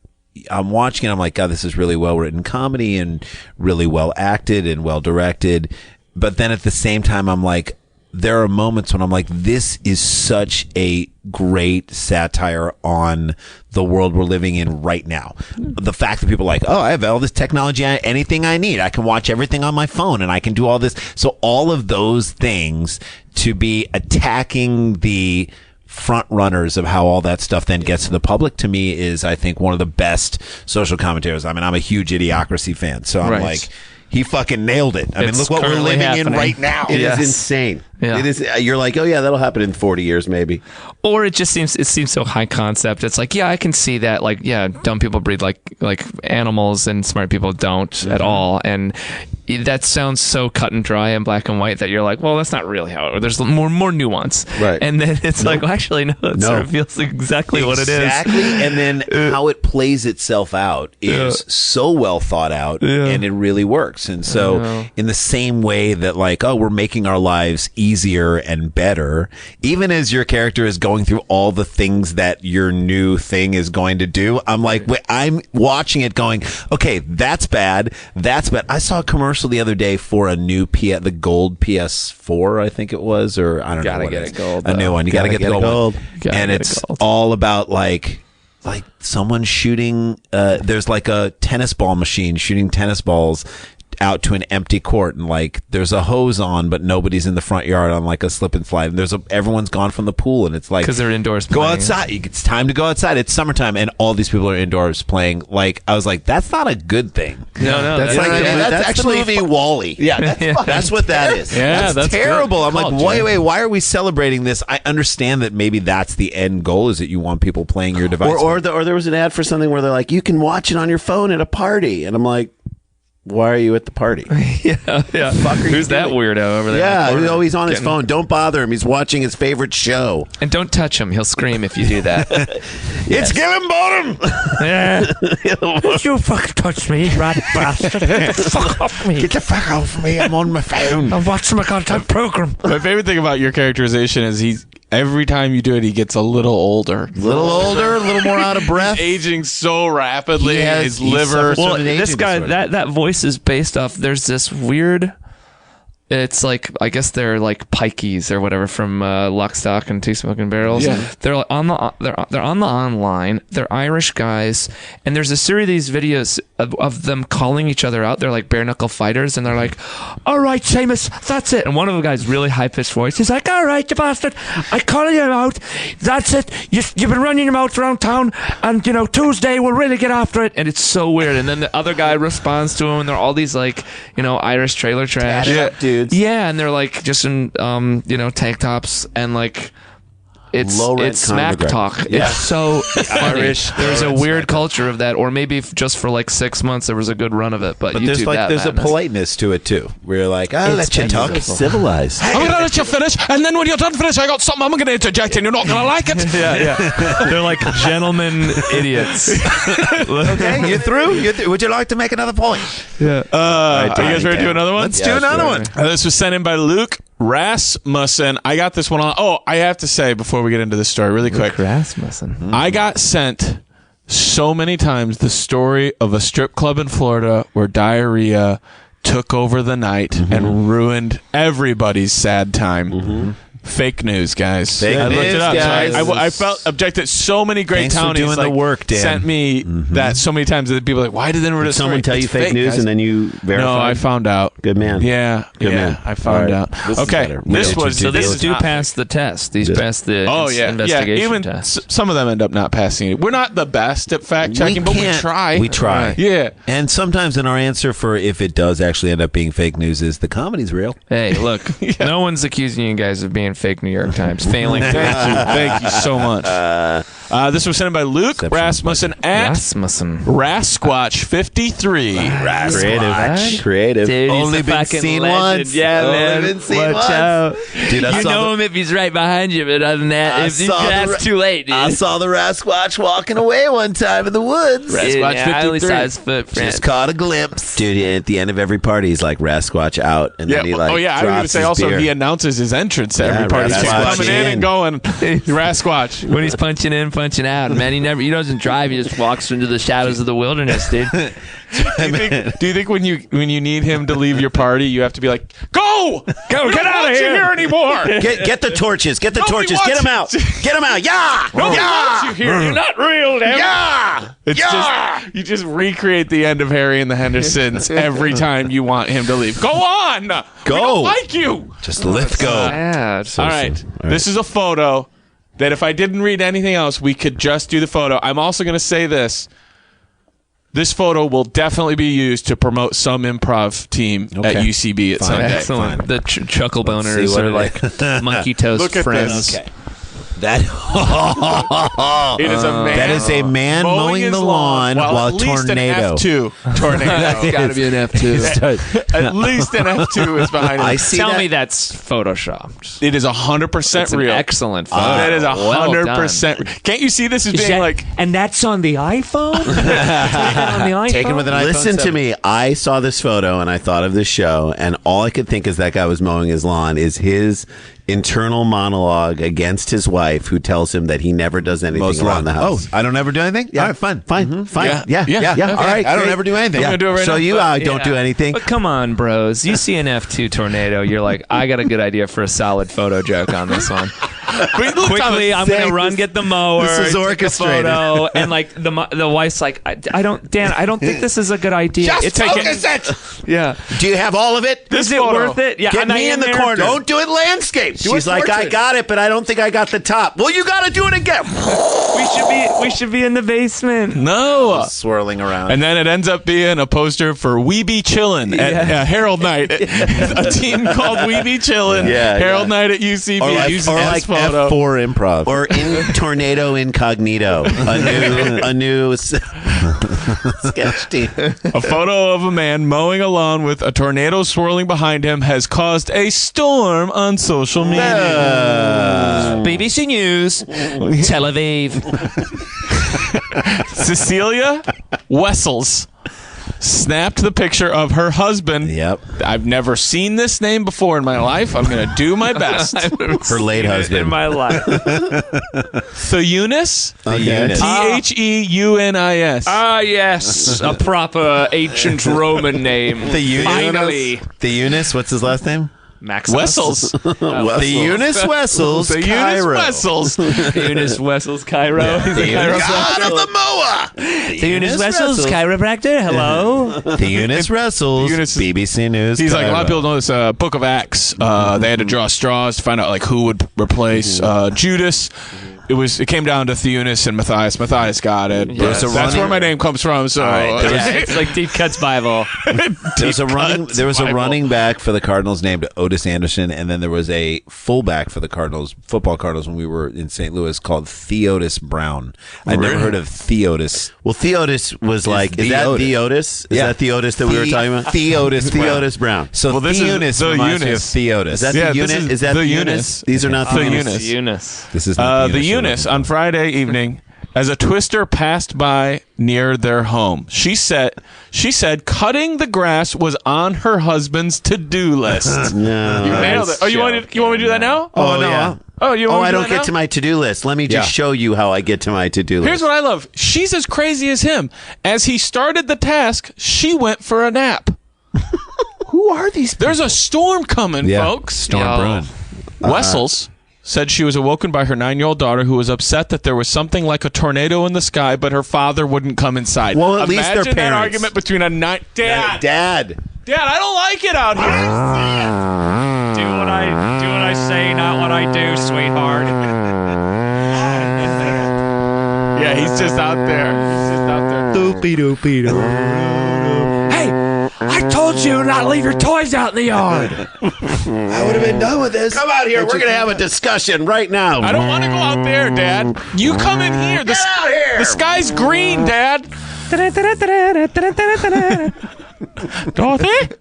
I'm watching and I'm like, God, this is really well written comedy and really well acted and well directed. But then at the same time, I'm like, there are moments when I'm like, this is such a great satire on the world we're living in right now. The fact that people are like, oh, I have all this technology, anything I need. I can watch everything on my phone and I can do all this. So all of those things to be attacking the front runners of how all that stuff then gets to the public, to me is, I think, one of the best social commentators. I mean, I'm a huge Idiocracy fan. So I'm like, he fucking nailed it. I mean, look what we're living in right now. It is insane. Yeah. It is. You're like, oh yeah, that'll happen in 40 years maybe. Or it seems so high concept. It's like, yeah, I can see that. Like, yeah, dumb people breed like animals, and smart people don't at all. And that sounds so cut and dry and black and white that you're like, well, that's not really how it. There's more nuance, right? And then it's like, well, actually, no, it sort of feels exactly what it is. Exactly. And then how it plays itself out is so well thought out, and it really works. And so, in the same way that, like, oh, we're making our lives easier and better, even as your character is going through all the things that your new thing is going to do, I'm like, I'm watching it going, okay, that's bad. I saw a commercial the other day for a new the gold PS4, I think it was, or I don't know what it is. A new one. You gotta get the gold one. And it's all about like someone shooting, there's like a tennis ball machine shooting tennis balls out to an empty court, and like there's a hose on, but nobody's in the front yard on like a slip and slide, and everyone's gone from the pool, and it's like, because they're indoors go playing. outside, it's time to go outside, it's summertime, and all these people are indoors playing. Like, I was like, that's not a good thing. No, that's actually the movie WALL-E. That's what that is. That's terrible. I'm like, wait, why are we celebrating this? I understand that maybe that's the end goal, is that you want people playing your device, or there was an ad for something where they're like, you can watch it on your phone at a party, and I'm like, why are you at the party? yeah. Fuck are you Who's that doing? weirdo over there? Yeah, he's on his phone. Don't bother him. He's watching his favorite show. And don't touch him. He'll scream if you do that. It's Gillen Bottom. Don't you fucking touch me, rat bastard. Fuck off me. Get the fuck off me. I'm on my phone. I'm watching my content program. My favorite thing about your characterization is every time you do it, he gets a little older. A little older, a little more out of breath. Aging so rapidly. His he liver. suffers Well, from an this aging guy, disorder. that voice is based off. There's this weird. It's like, I guess they're like pikeys or whatever from Lock, Stock, and Two Smoking Barrels. Yeah. They're on the they're on the online. They're Irish guys, and there's a series of these videos of them calling each other out. They're like bare knuckle fighters, and they're like, "All right, Seamus, that's it." And one of the guys, really high pitched voice, he's like, "All right, you bastard, I call you out. That's it. You've been running your mouth around town, and Tuesday we'll really get after it." And it's so weird. And then the other guy responds to him, and they're all these like Irish trailer trash. Dudes. Yeah, and they're like just in tank tops and like it's Low rent smack Conor McGregor. talk. Yeah. It's so Irish. There's a weird culture of that, or maybe just for like 6 months there was a good run of it. But But you there's do like that there's madness. a politeness to it too. Where you're like, I'll let you talk. Civilized. I'm going to let you finish, and then when you're done finish, I got something I'm going to interject, and you're not going to like it. Yeah. They're like gentlemen idiots. Okay, you through? Would you like to make another point? Are you guys ready to do another one? Let's do another one. This was sent in by Luke Rasmussen. I got this one on. Oh, I have to say before we get into this story, really quick. Rasmussen. I got sent so many times the story of a strip club in Florida where diarrhea took over the night and ruined everybody's sad time. Fake news, guys. Fake I looked news, it up. guys. So I felt objected. So many great Thanks for townies doing the work, Dan. sent me that so many times that people are like, why did they never Did someone tell you fake news guys. and then you verified? No, I found out. Good man. Yeah, Good yeah, man. I found All out. right. This is Okay, better. this Yeah. was So these was do not pass the test. These pass the Oh yeah, investigation Even test. some of them end up not passing it. We're not the best at fact checking, but we can't- try. we try. Yeah. And sometimes in our answer for if it does actually end up being fake news is the comedy's real. Hey, look, no one's accusing you guys of being fake New York Times. Failing to Thank you so much. This was sent in by Luke Rasmussen at Rasmussen. Rasquatch 53. Creative. Dude, he's Only a been fucking seen legend. once. Yeah, Only man. been seen Watch once. out. Dude, I You saw know the- him if he's right behind you, but other than that, if that's too late, dude. I saw the Rasquatch walking away one time in the woods. Dude, Rasquatch yeah, I only 53. saw his footprint. Just caught a glimpse. Dude, at the end of every party, he's like Rasquatch out, and Yeah. then he like I was going to drops say his also beer. he announces his entrance to every party. He's just Rasquatch coming in in. and going. Rasquatch. When he's punching in, punching out, man, he doesn't drive. He just walks into the shadows of the wilderness, dude. Do you think when you need him to leave your party, you have to be like, go, Go, get out of you here. here anymore? Get the torches. Get the Nobody torches. Get wants them out. Get them out. Yeah. Nobody wants you here. You're not real, damn. Yeah. It's just you just recreate the end of Harry and the Hendersons every time you want him to leave. Go on. We don't like you. Just let go. Yeah. All right. This is a photo that if I didn't read anything else, we could just do the photo. I'm also going to say this. This photo will definitely be used to promote some improv team at UCB at some day. Excellent. The chuckle boners see what are it like monkey toast Look at friends. this. Okay. That It is a man. that is a man mowing his the lawn while at least tornado. An F2 tornado. That's got to be an F2. At least an F2 is behind it. I see Tell that. me that's photoshopped. It is 100% It's an real. excellent photo. That is Well 100%. Can't you see this as being like? and that's on the iPhone? on the iPhone? Taken with an iPhone Listen 7. to me. I saw this photo and I thought of this show, and all I could think as that guy was mowing his lawn is his internal monologue against his wife, who tells him that he never does anything Mows around the lawn. house. Oh, I don't ever do anything? Yeah. All right, fine. Fine. Yeah. Yeah. Yeah. All right. I don't great. ever do anything. I'm gonna do it right So now. you don't do anything. But come on, bros. You see an F2 tornado, you're like, I got a good idea for a solid photo joke on this one. Quickly, I'm going to run get the mower. this is take a orchestrated. photo, and like the wife's like, I don't think this is a good idea. Just focus it. Yeah. Do you have all of it? Is it photo. worth it? Yeah. Get am I me in the there? corner. Don't do it landscape. She's like, I got it, but I don't think I got the top. Well, you got to do it again. We should be in the basement. No. Swirling around. And then it ends up being a poster for We Be Chillin' at Herald Night. A team called We Be Chillin'. Herald Night at UCB. Or like F4 Improv. Or in Tornado Incognito, a new sketch team. A photo of a man mowing a lawn with a tornado swirling behind him has caused a storm on social media. BBC News, Tel Aviv. Cecilia Wessels snapped the picture of her husband. Yep. I've never seen this name before in my life. I'm going to do my best. Her late husband. In my life. Theunis? Theunis. Ah, yes, a proper ancient Roman name. Finally. Theunis, what's his last name? Maximus. Wessels. Theunis Wessels, Cairo. Theunis Wessels, Cairo. God of the Moa. Theunis Wessels, chiropractor. Hello. Theunis Wessels, BBC News. He's like, a lot of people know this Book of Acts. They had to draw straws to find out like who would replace Judas. It came down to Theunis and Matthias. Matthias got it. Yes. That's where my name comes from. So It's like Deep Cuts Bible. There was a running back for the Cardinals named Otis Anderson, and then there was a fullback for the football Cardinals when we were in St. Louis called Theotis Brown. I'd never heard of Theotis. Well, Theotis was like, is that the Otis? Is that the Otis that we were talking about? Theotis Brown. So this Theunis is the reminds me of Eunice. Theotis. Is that the unit? Is that the Eunice? These are not the Eunice. Eunice. This is not the Eunice on Friday evening, as a twister passed by near their home. She said cutting the grass was on her husband's to-do list. No. You nailed it. Oh, you want me to do that now? Oh, no. Yeah. Oh, you want me I to do don't that get now? to my to-do list. Let me just show you how I get to my to-do list. Here's what I love. She's as crazy as him. As he started the task, she went for a nap. Who are these people? There's a storm coming, folks. Storm brewing. Wessels said she was awoken by her 9-year-old daughter who was upset that there was something like a tornado in the sky, but her father wouldn't come inside. Well, at least Imagine their that parents. argument between a Dad, Dad. I don't like it out here. Do what I say, not what I do, sweetheart. Yeah, he's just out there. Hey, I told you not to leave your toys out in the yard. I would have been done with this. Come out here. We're going to have a discussion right now. I don't want to go out there, Dad. You come in here. Get out here. The sky's green, Dad. Dorothy?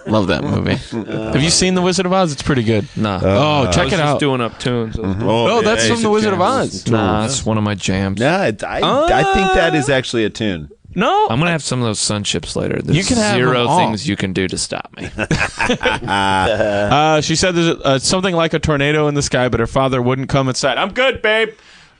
Love that movie. Have you seen The Wizard of Oz? It's pretty good. Nah. Check it Just out. doing up tunes. Oh, that's from The Wizard of Oz. Nah, it's one of my jams. Yeah, I think that is actually a tune. No. I'm gonna have some of those sun chips later. There's You can have zero them all. things you can do to stop me. She said there's something like a tornado in the sky, but her father wouldn't come inside. I'm good, babe.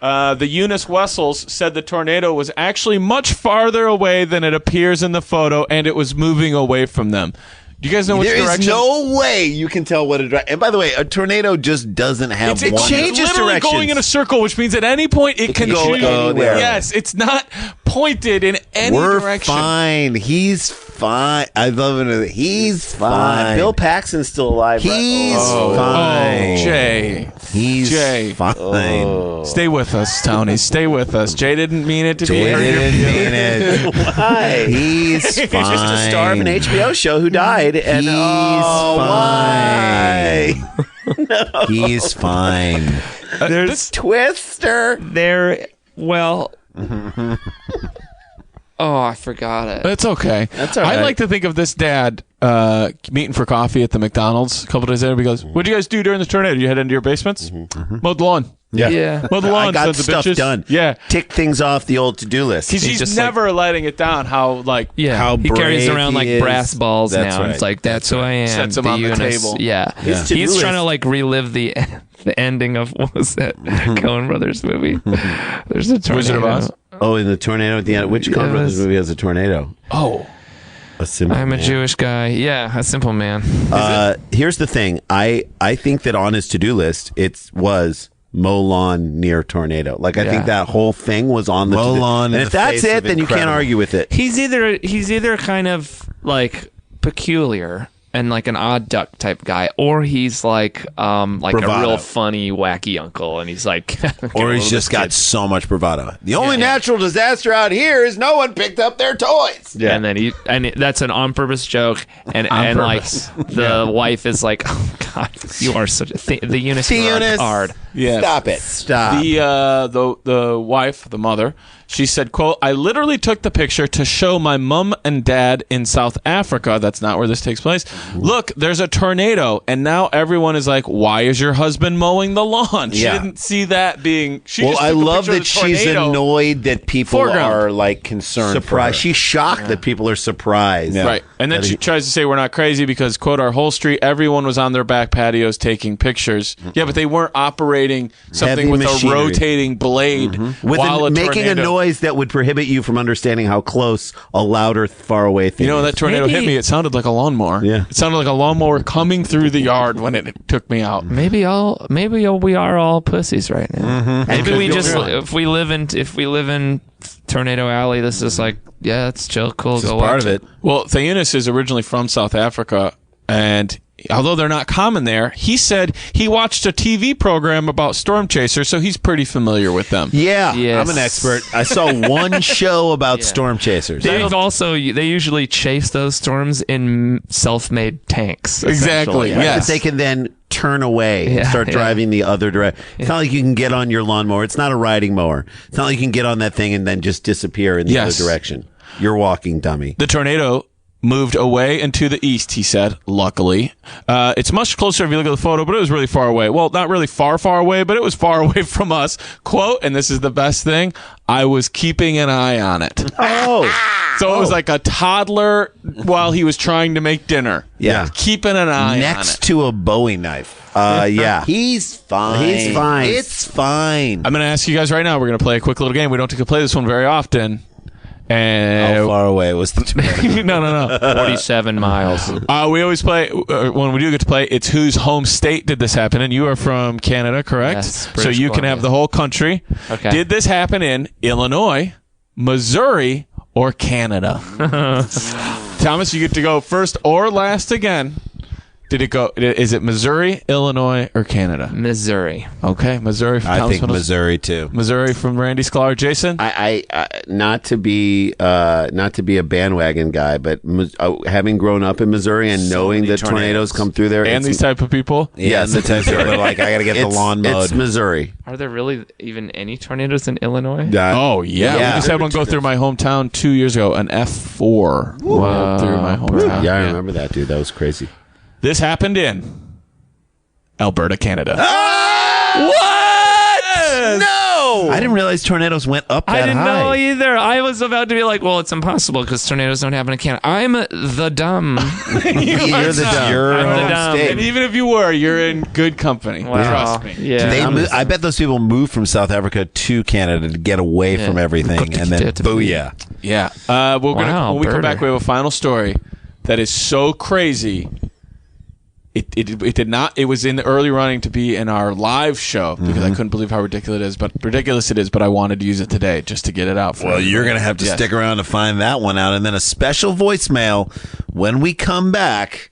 The Eunice Wessels said the tornado was actually much farther away than it appears in the photo, and it was moving away from them. Do you guys know which There direction? is no way you can tell what a and by the way, a tornado just doesn't have It one. changes literally directions. going in a circle, which means at any point it can go choose. anywhere. Yes, it's not pointed in any We're direction. fine. He's fine. I love it. He's fine. Bill Paxton's still alive. He's Oh, fine. Jay. He's Jay. fine. Stay with us, Tony. Stay with us. Jay didn't mean it to be. Jay didn't mean it. Why? He's fine. He's just a star of an HBO show who died. And He's why? fine. He's fine. There's Twister. well. Oh, I forgot it. It's okay. That's all right. I like to think of this dad meeting for coffee at the McDonald's a couple days later. He goes, "What'd you guys do during the tornado? You head into your basements, mowed the lawn, Yeah. mowed the lawn, I got sons of stuff bitches." done. Yeah, Tick things off the old to-do list. he's just never letting it down. How Yeah, How he carries brave around he like is. brass balls That's now. right. It's like that's who I am. Sets him on the Eunice. table. Yeah, His to-do he's trying to list. like relive the ending of what was that Coen Brothers movie? There's a tornado. Wizard of Oz? Oh, in the tornado at the end. Which Coen Brothers movie has a tornado? Oh, A simple I'm a Man. Jewish guy. Yeah, a simple man. Here's the thing. I think that on his to-do list, it was mow lawn near tornado. Like, I think that whole thing was on the Mow to-do. lawn in And if the that's face it, of then you can't incredible. argue with it. He's either kind of like peculiar and like an odd duck type guy, or he's like Bravado. a real funny, wacky uncle, and he's like, Or he's just got so much bravado. The only natural disaster out here is no one picked up their toys. Yeah. And then that's an on purpose joke, and like the wife is like, oh God, you are such a the Eunice hard. Yeah. Stop it. Stop. The wife, the mother, she said, quote, I literally took the picture to show my mom and dad in South Africa. That's not where this takes place. Look, there's a tornado. And now everyone is like, why is your husband mowing the lawn? She didn't see that being... I love that she's annoyed that people are like concerned. Surprised. She's shocked that people are surprised. Yeah. Right. And then she tries to say we're not crazy because, quote, our whole street, everyone was on their back patios taking pictures. Yeah, but they weren't operating something Heavy with machinery. a rotating blade while making a noise that would prohibit you from understanding how close a loud or far away thing You know, that is. tornado hit me. It sounded like a lawnmower. Yeah. It sounded like a lawnmower coming through the yard when it took me out. Maybe we are all pussies right now. Maybe we just if we live in Tornado Alley, this is like it's chill, cool. This is go part watch of it. Well, Theonis is originally from South Africa, and although they're not common there, he said he watched a TV program about storm chasers, so he's pretty familiar with them. Yeah, Yes. I'm an expert. I saw one show about storm chasers. They usually chase those storms in self-made tanks. Exactly. essentially. Yes. That they can then turn away and start driving the other direction. It's not like you can get on your lawnmower. It's not a riding mower. It's not like you can get on that thing and then just disappear in the other direction. You're walking, dummy. The tornado moved away and to the east, he said, luckily. It's much closer if you look at the photo, but it was really far away. Well, not really far away, but it was far away from us. Quote, and this is the best thing, I was keeping an eye on it. So it was like a toddler while he was trying to make dinner. Yeah. Keeping an eye on it. Next to a Bowie knife. Yeah. He's fine. He's fine. It's fine. I'm going to ask you guys right now, we're going to play a quick little game. We don't get to play this one very often. And How far away was the tornado? No. 47 miles. We always play, when we do get to play, it's whose home state did this happen in. You are from Canada, correct? Yes, so British you can Columbia. have the whole country. Okay. Did this happen in Illinois, Missouri, or Canada? Thomas, you get to go first or last again. Is it Missouri, Illinois, or Canada? Missouri. Okay, Missouri. From I Thomas think Middle- Missouri too. Missouri from Randy Sklar. Jason? I not to be a bandwagon guy, but having grown up in Missouri and knowing many that tornadoes come through there, And these type of people? Yeah, Yes, the type of people are like, I got to get the lawn mowed. It's Missouri. Are there really even any tornadoes in Illinois? Oh, yeah. Yeah. We just had one go through my hometown 2 years ago, an F4 went through my hometown. Yeah, I remember that, dude. That was crazy. This happened in Alberta, Canada. What? No! I didn't realize tornadoes went up that I didn't high. know either. I was about to be like, well, it's impossible because tornadoes don't happen in Canada. I'm the dumb. You're the dumb. You're I'm the home dumb. state. And even if you were, you're in good company. Wow. Trust me. Yeah. I bet those people moved from South Africa to Canada to get away from everything, and then booyah. Yeah. We're gonna, Wow, when we come Berta. back, we have a final story that is so crazy. It did not. It was in the early running to be in our live show because I couldn't believe how ridiculous it is. But I wanted to use it today just to get it out. For Well, you're going to have to Yes. stick around to find that one out. And then a special voicemail when we come back.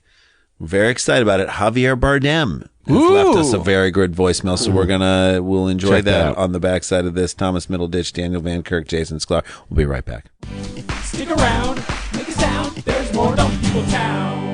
We're very excited about it. Javier Bardem has left us a very good voicemail. So we'll enjoy Check that that out. on the backside of this. Thomas Middleditch, Daniel Van Kirk, Jason Sklar. We'll be right back. Stick around, make a sound. There's more Dumb People Town.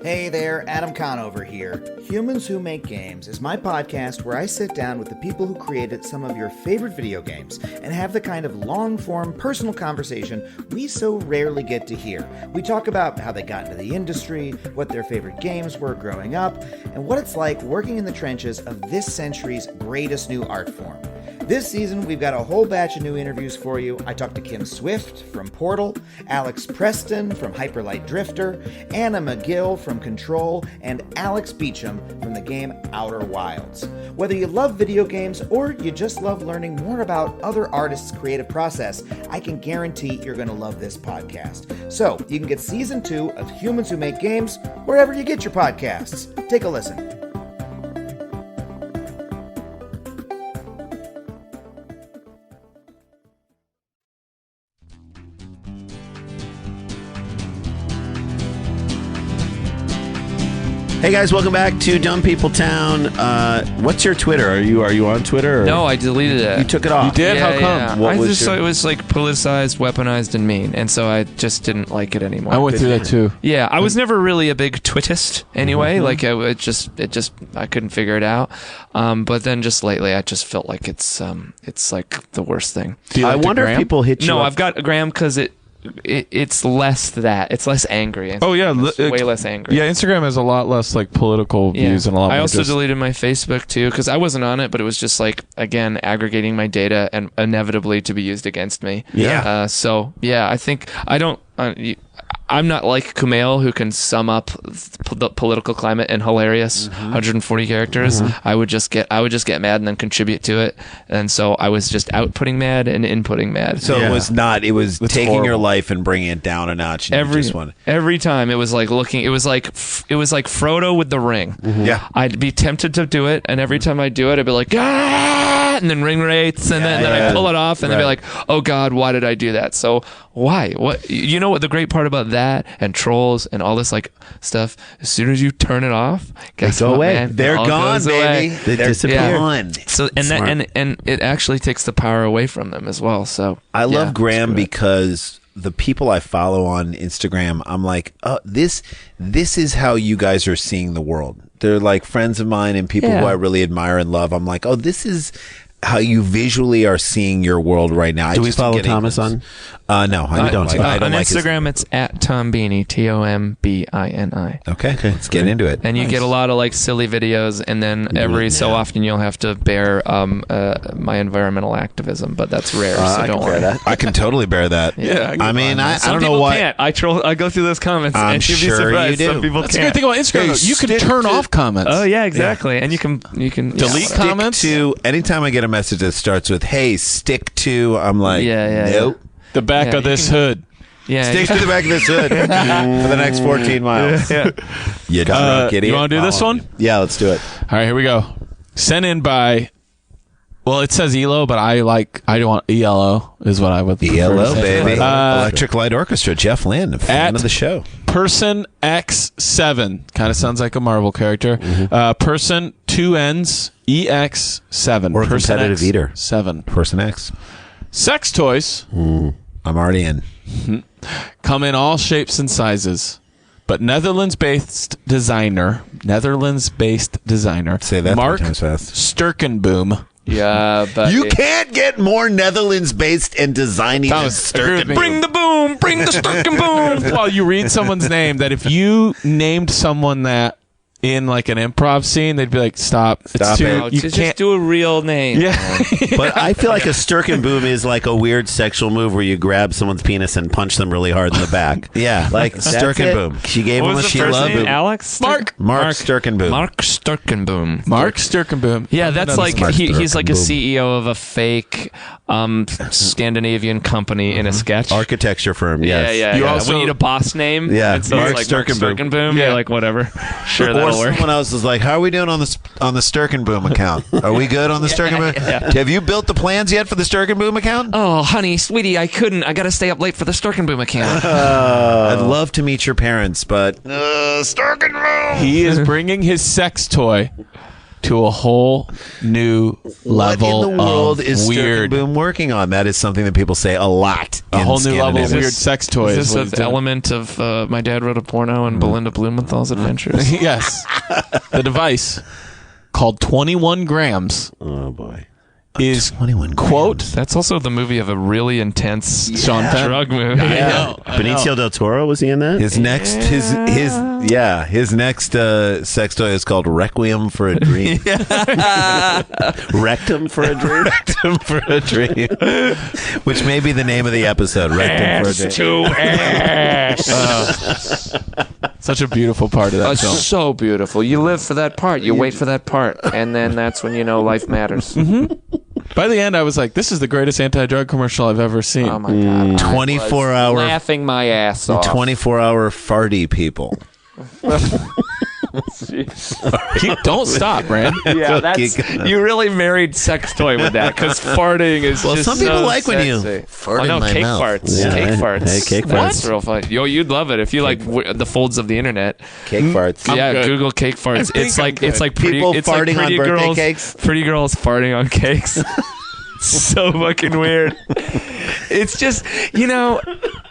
Hey there, Adam Conover here. Humans Who Make Games is my podcast where I sit down with the people who created some of your favorite video games and have the kind of long-form personal conversation we so rarely get to hear. We talk about how they got into the industry, what their favorite games were growing up, and what it's like working in the trenches of this century's greatest new art form. This season, we've got a whole batch of new interviews for you. I talked to Kim Swift from Portal, Alex Preston from Hyperlight Drifter, Anna McGill from Control, and Alex Beecham from the game Outer Wilds. Whether you love video games or you just love learning more about other artists' creative process, I can guarantee you're going to love this podcast. So, you can get Season 2 of Humans Who Make Games wherever you get your podcasts. Take a listen. Hey guys, welcome back to Dumb People Town. What's your Twitter? Are you on Twitter? Or? No, I deleted it. You took it off. You did? How come? Yeah. What I was just your- thought it was like politicized, weaponized, and mean, and so I just didn't like it anymore. I went through that too. Yeah, I was never really a big twitist anyway. Like it just I couldn't figure it out. But then just lately, I just felt like it's like the worst thing. Do you I like the wonder if gram? people hit you No, up. I've got a gram because it's less that. It's less angry. Oh yeah, It's way less angry. Yeah, Instagram has a lot less like political Yeah. views and a lot I more also just, deleted my Facebook too because I wasn't on it, but it was just like again aggregating my data and inevitably to be used against me. Yeah. So yeah, I think I don't. I'm not like Kumail who can sum up the political climate in hilarious 140 characters. I would just get mad and then contribute to it, and so I was just outputting mad and inputting mad. So Yeah. it was not. It was That's taking your horrible. life and bringing it down a notch. And you just wanted- Every time it was like looking. It was like Frodo with the ring. Yeah. I'd be tempted to do it, and every time I do it, I'd be like, ah, and then ring rates, and then I pull it off, and then be like, oh God, why did I do that? So why? What? You know what the great part about that and trolls and all this like stuff? As soon as you turn it off, guess go what, away. man? It They're all gone, goes away. baby. They They're disappear. gone. So and it actually takes the power away from them as well. So I love yeah, Graham screw it. because the people I follow on Instagram, I'm like, oh, this is how you guys are seeing the world. They're like friends of mine and people who I really admire and love. I'm like, oh, this is how you visually are seeing your world right now. Do we follow Thomas on? No, I don't. I don't on like his- Instagram, it's at Tom Beanie, TOMBINI. Okay, let's get into it. And you get a lot of like silly videos, and then every so often you'll have to bear my environmental activism, but that's rare, so don't worry. I can totally bear that. Yeah, I mean, I Some don't know people why. can't. I go through those comments, I'm and you'd be sure surprised. you do. Some people That's the can't. great thing about Instagram. Hey, though. You can stick turn to- off comments. Oh yeah, exactly. And you can Delete yeah, comments? To anytime I get a message that starts with "Hey, stick to," I'm like, Yeah. nope. The back Yeah, of you this can- hood. Yeah, Stick to the back of this hood for the next 14 miles. You drunk idiot. You want to do this Following one? Yeah, let's do it. All right, here we go. Sent in by. Well, it says ELO, but I don't want ELO is what I would prefer to ELO, say. baby. Uh, Electric Light Orchestra, Jeff Lynn, a fan At- of the show. Person X7 kind of sounds like a Marvel character. Person 2Ns EX7 Or a Person competitive eater. 7 Person X. Sex toys I'm already in. come in all shapes and sizes, but Netherlands-based designer Say that Mark 3 times fast. Sturkenboom. yeah, but You can't get more Netherlands-based and designing than Thomas, agree with Sturken. me. bring the boom, bring the sturken boom. While you read someone's name, that if you named someone that in like an improv scene, they'd be like, "Stop! Stop it's too, it. You Just can't." do a real name. Yeah, But I feel like a Sturkenboom is like a weird sexual move where you grab someone's penis and punch them really hard in the back. Yeah, Like that's Sturkenboom. it. She gave What him a was the she first loved name? him. Alex? Mark Sturkenboom. Mark Sturkenboom. Mark Sturkenboom. Yeah, that's like Mark he's like a Sturkenboom. CEO of a fake Scandinavian company in a sketch. Architecture firm, yes. Yeah. You also- we need a boss name. Yeah, and so Mark it's like Sturkenboom. Mark Sturkenboom. Yeah. Yeah, like whatever. Sure, Or that'll work. someone else is like, "How are we doing on the Sturkenboom account? Are we good on the Sturkenboom? Have you built the plans yet for the Sturkenboom account?" Oh, honey, sweetie, I couldn't. I got to stay up late for the Sturkenboom account. I'd love to meet your parents, but Sturkenboom. He is bringing his sex toy to a whole new level What in the world of is weird. Sturkenboom working on? That is something that people say a lot. A in whole new level of Scandinavia. weird sex toy. Is is what this he's an doing. element of My Dad Wrote a Porno and Belinda Blumenthal's adventures? Yes, the device called 21 grams Oh boy. is 21 quote. That's also the movie of a really intense Sean Penn. drug movie. I know. Benicio del Toro, was he in that? His next sex toy is called Requiem for a Dream. Rectum for a dream? Rectum for a Dream. Which may be the name of the episode. Rectum for a Dream. Such a beautiful part of that It's film. so beautiful. You live for that part. You wait for that part, and then that's when you know life matters. By the end, I was like, "This is the greatest anti-drug commercial I've ever seen." Oh my god! 24-hour laughing my ass off. 24-hour farty people. Don't stop, Brand. Yeah, that's you really married sex toy with that because farting is Well, just some people so like when you sexy. fart Oh in no, my cake mouth. farts. Yeah. Cake farts. Hey, cake That's farts. real fun. Yo, you'd love it if you like the folds of the internet. Cake farts. Yeah, good. Google cake farts. It's like pretty. People It's farting like pretty on birthday girls. cakes? Pretty girls farting on cakes. So fucking weird. It's just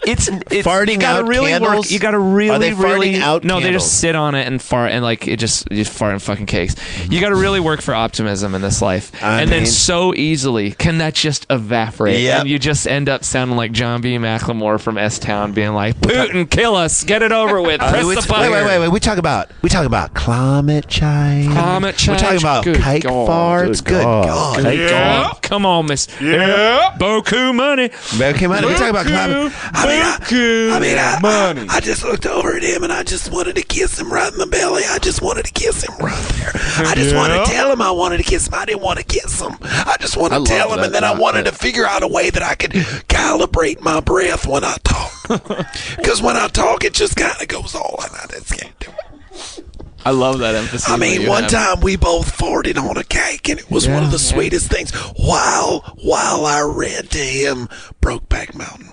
it's Farting you gotta out really candles? work. You gotta really Are they farting really out no. They candles? just sit on it and fart and like you just fart in fucking cakes. You gotta really work for optimism in this life, and then so easily can that just evaporate, Yep. and you just end up sounding like John B. McLemore from S-Town, being like, "Putin, kill us, get it over with, press the button." Wait. We talk about climate change. Climate change. We're talking about Good cake God. farts. Good God. Yeah. Come on, Miss. Yeah. Boku money. Okay, man, we talking about climate. I just looked over at him and I just wanted to kiss him right in the belly. I just wanted to kiss him right there. I just wanted to tell him I wanted to kiss him. I didn't want to kiss him. I just wanted to tell him, and then I wanted to figure out a way that I could calibrate my breath when I talk. Because when I talk, it just kind of goes all, and I just can't do it. I love that emphasis. I mean, one time we both farted on a cake, and it was one of the sweetest things. While I read to him Brokeback Mountain.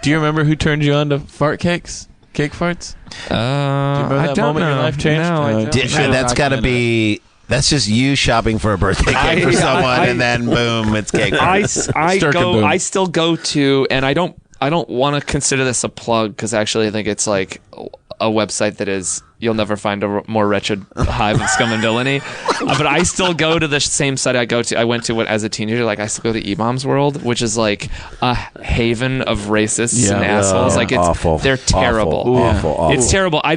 Do you remember who turned you on to fart cakes? Cake farts? Do you remember I that don't moment know. your life changed? No, I don't. That's got to be. That's just you shopping for a birthday cake for someone, and then boom, it's cake. I boom. I still go to, and I don't want to consider this a plug because actually I think it's like a website that is you'll never find a more wretched hive of scum and villainy. But I still go to the same site I went to as a teenager. Like I still go to E-Bombs World, which is like a haven of racists and assholes. Like it's awful. They're terrible. Awful. It's terrible. I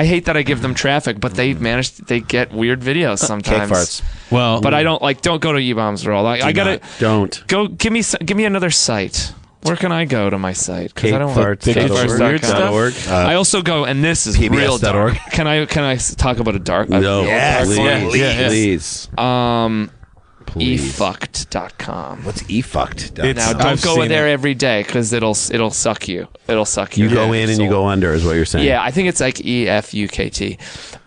hate that I give them traffic, but they get weird videos sometimes. Cake farts. Well, But I don't go to E-Bombs World. I gotta Don't. go. Give me another site. Where can I go to my site? Because I don't want Cakefarts.org. I also go, and this is real dark. Can I talk about a dark? No, Please. please. efucked.com. What's efucked? Now don't go there every day because it'll suck you. It'll suck you. You go in and you go under, is what you're saying. Yeah, I think it's like EFUKT,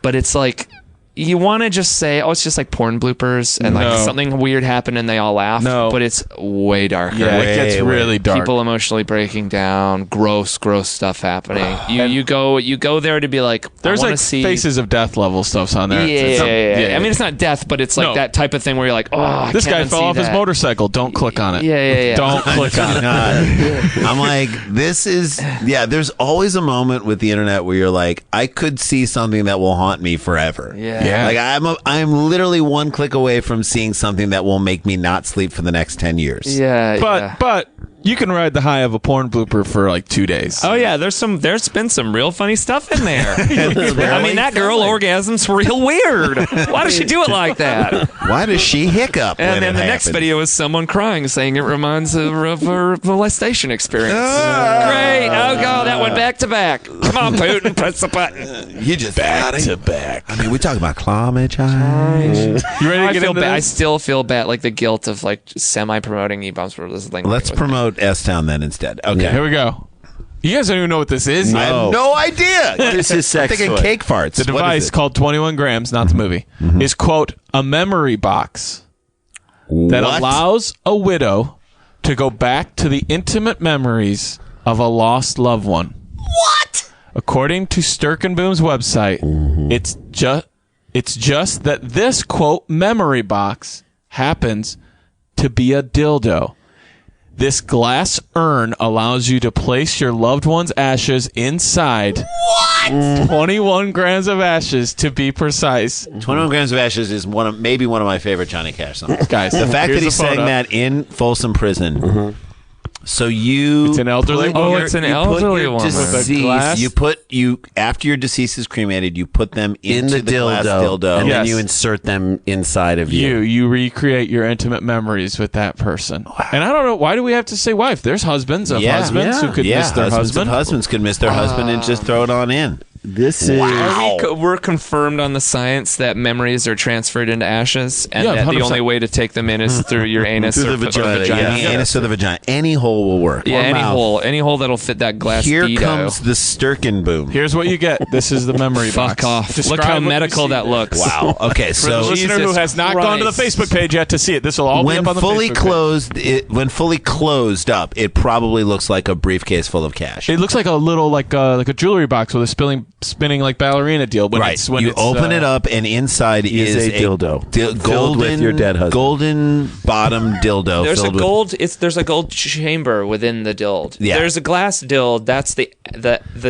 but it's like. You want to just say, oh, it's just like porn bloopers and like something weird happened and they all laugh. No. But it's way darker. Yeah, it gets really dark. People emotionally breaking down, gross stuff happening. You go there to be like, there's I like see Faces of Death level stuff's on there. Yeah. I mean, it's not death, but it's like that type of thing where you're like, oh, this guy fell off his motorcycle. Don't click on it. Yeah. Don't click on it. I'm like, this is, there's always a moment with the internet where you're like, I could see something that will haunt me forever. Yeah. Like I'm literally one click away from seeing something that will make me not sleep for the next 10 years. Yeah. But you can ride the high of a porn blooper for like 2 days. Oh yeah, there's been some real funny stuff in there. I mean, that girl orgasms real weird. Why does she do it like that? Why does she hiccup? And then the next video is someone crying, saying it reminds her of her molestation experience. Great. Oh god, that went back to back. Come on, Putin, press the button. You just back to back. I mean, we talk about climate change. You ready to get into I this? still feel bad, like the guilt of like semi-promoting E-Bombs for this thing. Let's promote S-Town then instead. Okay. Here we go. You guys don't even know what this is. I have no idea. This is sex I'm thinking toy. cake farts. The device called 21 grams, not the movie, is, quote, a memory box that allows a widow to go back to the intimate memories of a lost loved one. What? According to Sturkenboom's website, it's just that this, quote, memory box happens to be a dildo. This glass urn allows you to place your loved one's ashes inside. What? 21 grams of ashes, to be precise. 21 Grams of Ashes is maybe one of my favorite Johnny Cash songs. Guys, The fact that here's he a photo. sang that in Folsom Prison. So you... It's an elderly woman. it's an elderly woman. With a glass. After your deceased is cremated, you put them in into the glass dildo, dildo. and Yes. then you insert them inside of you. You recreate your intimate memories with that person. And I don't know, why do we have to say wife? There's husbands of husbands who could miss their husbands husband. of husbands could miss their husband and just throw it on in. This is We're confirmed on the science that memories are transferred into ashes, and Yeah, that the 100%. only way to take them in is through your anus Through or the vagina. vagina. Yeah, anus or the vagina. Any hole will work. Yeah, any mouth. hole that'll fit that glass. Here Dido. comes the Sturken boom. Here's what you get. This is the memory Fuck box. off! Describe Look how what you medical see that there. looks. Wow. Okay, For the so listener who Jesus has not gone to the Christ. Facebook page yet to see it, this will all be when up on the fully Facebook closed, when fully closed up, it probably looks like a briefcase full of cash. page. It looks like a little like a jewelry box with a spinning like ballerina deal. When Right. it's, when you it's, open it up, and inside is a dildo golden, filled with your dead husband. golden bottom dildo. There's a filled with- gold. There's a gold chamber within the dild. Yeah. There's a glass dild. That's the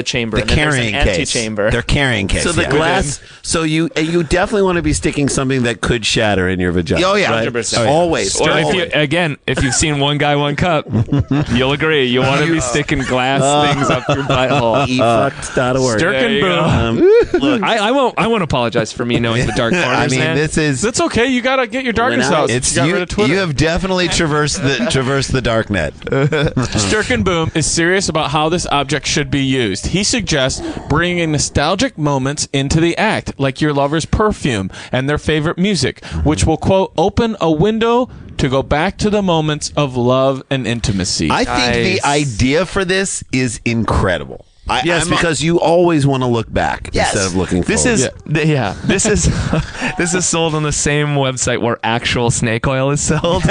chamber. the and then there's carrying an case. antechamber. Their carrying case. So the yeah. glass. So you definitely want to be sticking something that could shatter in your vagina. Oh yeah, right? 100%. Always. Well, Always. if you've seen One Guy, One Cup, you'll agree. You want to be sticking glass things up your butthole. efucked.org. There Sturken you boom. Look, I won't apologize for me knowing the dark corners, I mean, man. this is. That's okay. You gotta get your darkness out. It's you got rid of Twitter. you have definitely traversed the dark net. Sturken Boom is serious about how this object should be used. He suggests bringing nostalgic moments into the act, like your lover's perfume and their favorite music, which will, quote, open a window to go back to the moments of love and intimacy. I think the Nice. idea for this is incredible. Yes, because you always want to look back instead of looking This forward. is this is this is sold on the same website where actual snake oil is sold.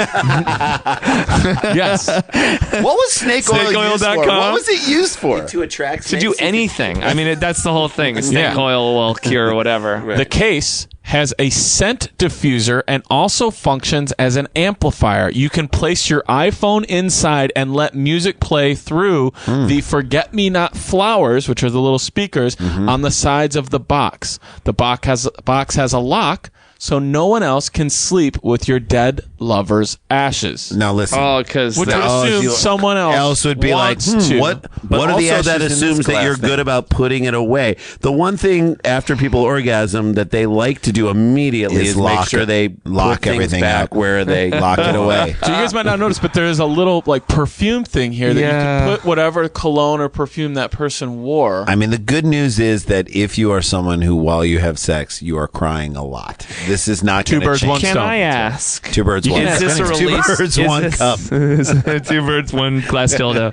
Yes. what was snake oil used for? Snakeoil.com? What was it used for? to attract To do anything. I mean, that's the whole thing. Snake oil will cure whatever. The case has a scent diffuser and also functions as an amplifier. You can place your iPhone inside and let music play through the forget-me-not flowers, which are the little speakers, on the sides of the box. The box has a lock, so no one else can sleep with your dead lover's ashes. Now listen. Oh, because Which would assume someone else would be like, wants to. what But are the also ashes that in this assumes that glass you're thing? good about putting it away. The one thing after people orgasm that they like to do immediately Is is make lock sure it- they lock put things everything back up. where they Lock it away. So you guys might not notice, but there is a little like perfume thing here that you Yeah. can put whatever cologne or perfume that person wore. I mean, the good news is that if you are someone who, while you have sex, you are crying a lot, this is not Two gonna birds, change. one Can stone. I ask? Two birds, one Is cup. this a release? Two birds, Is one this- cup. 2 birds, 1 glass dildo.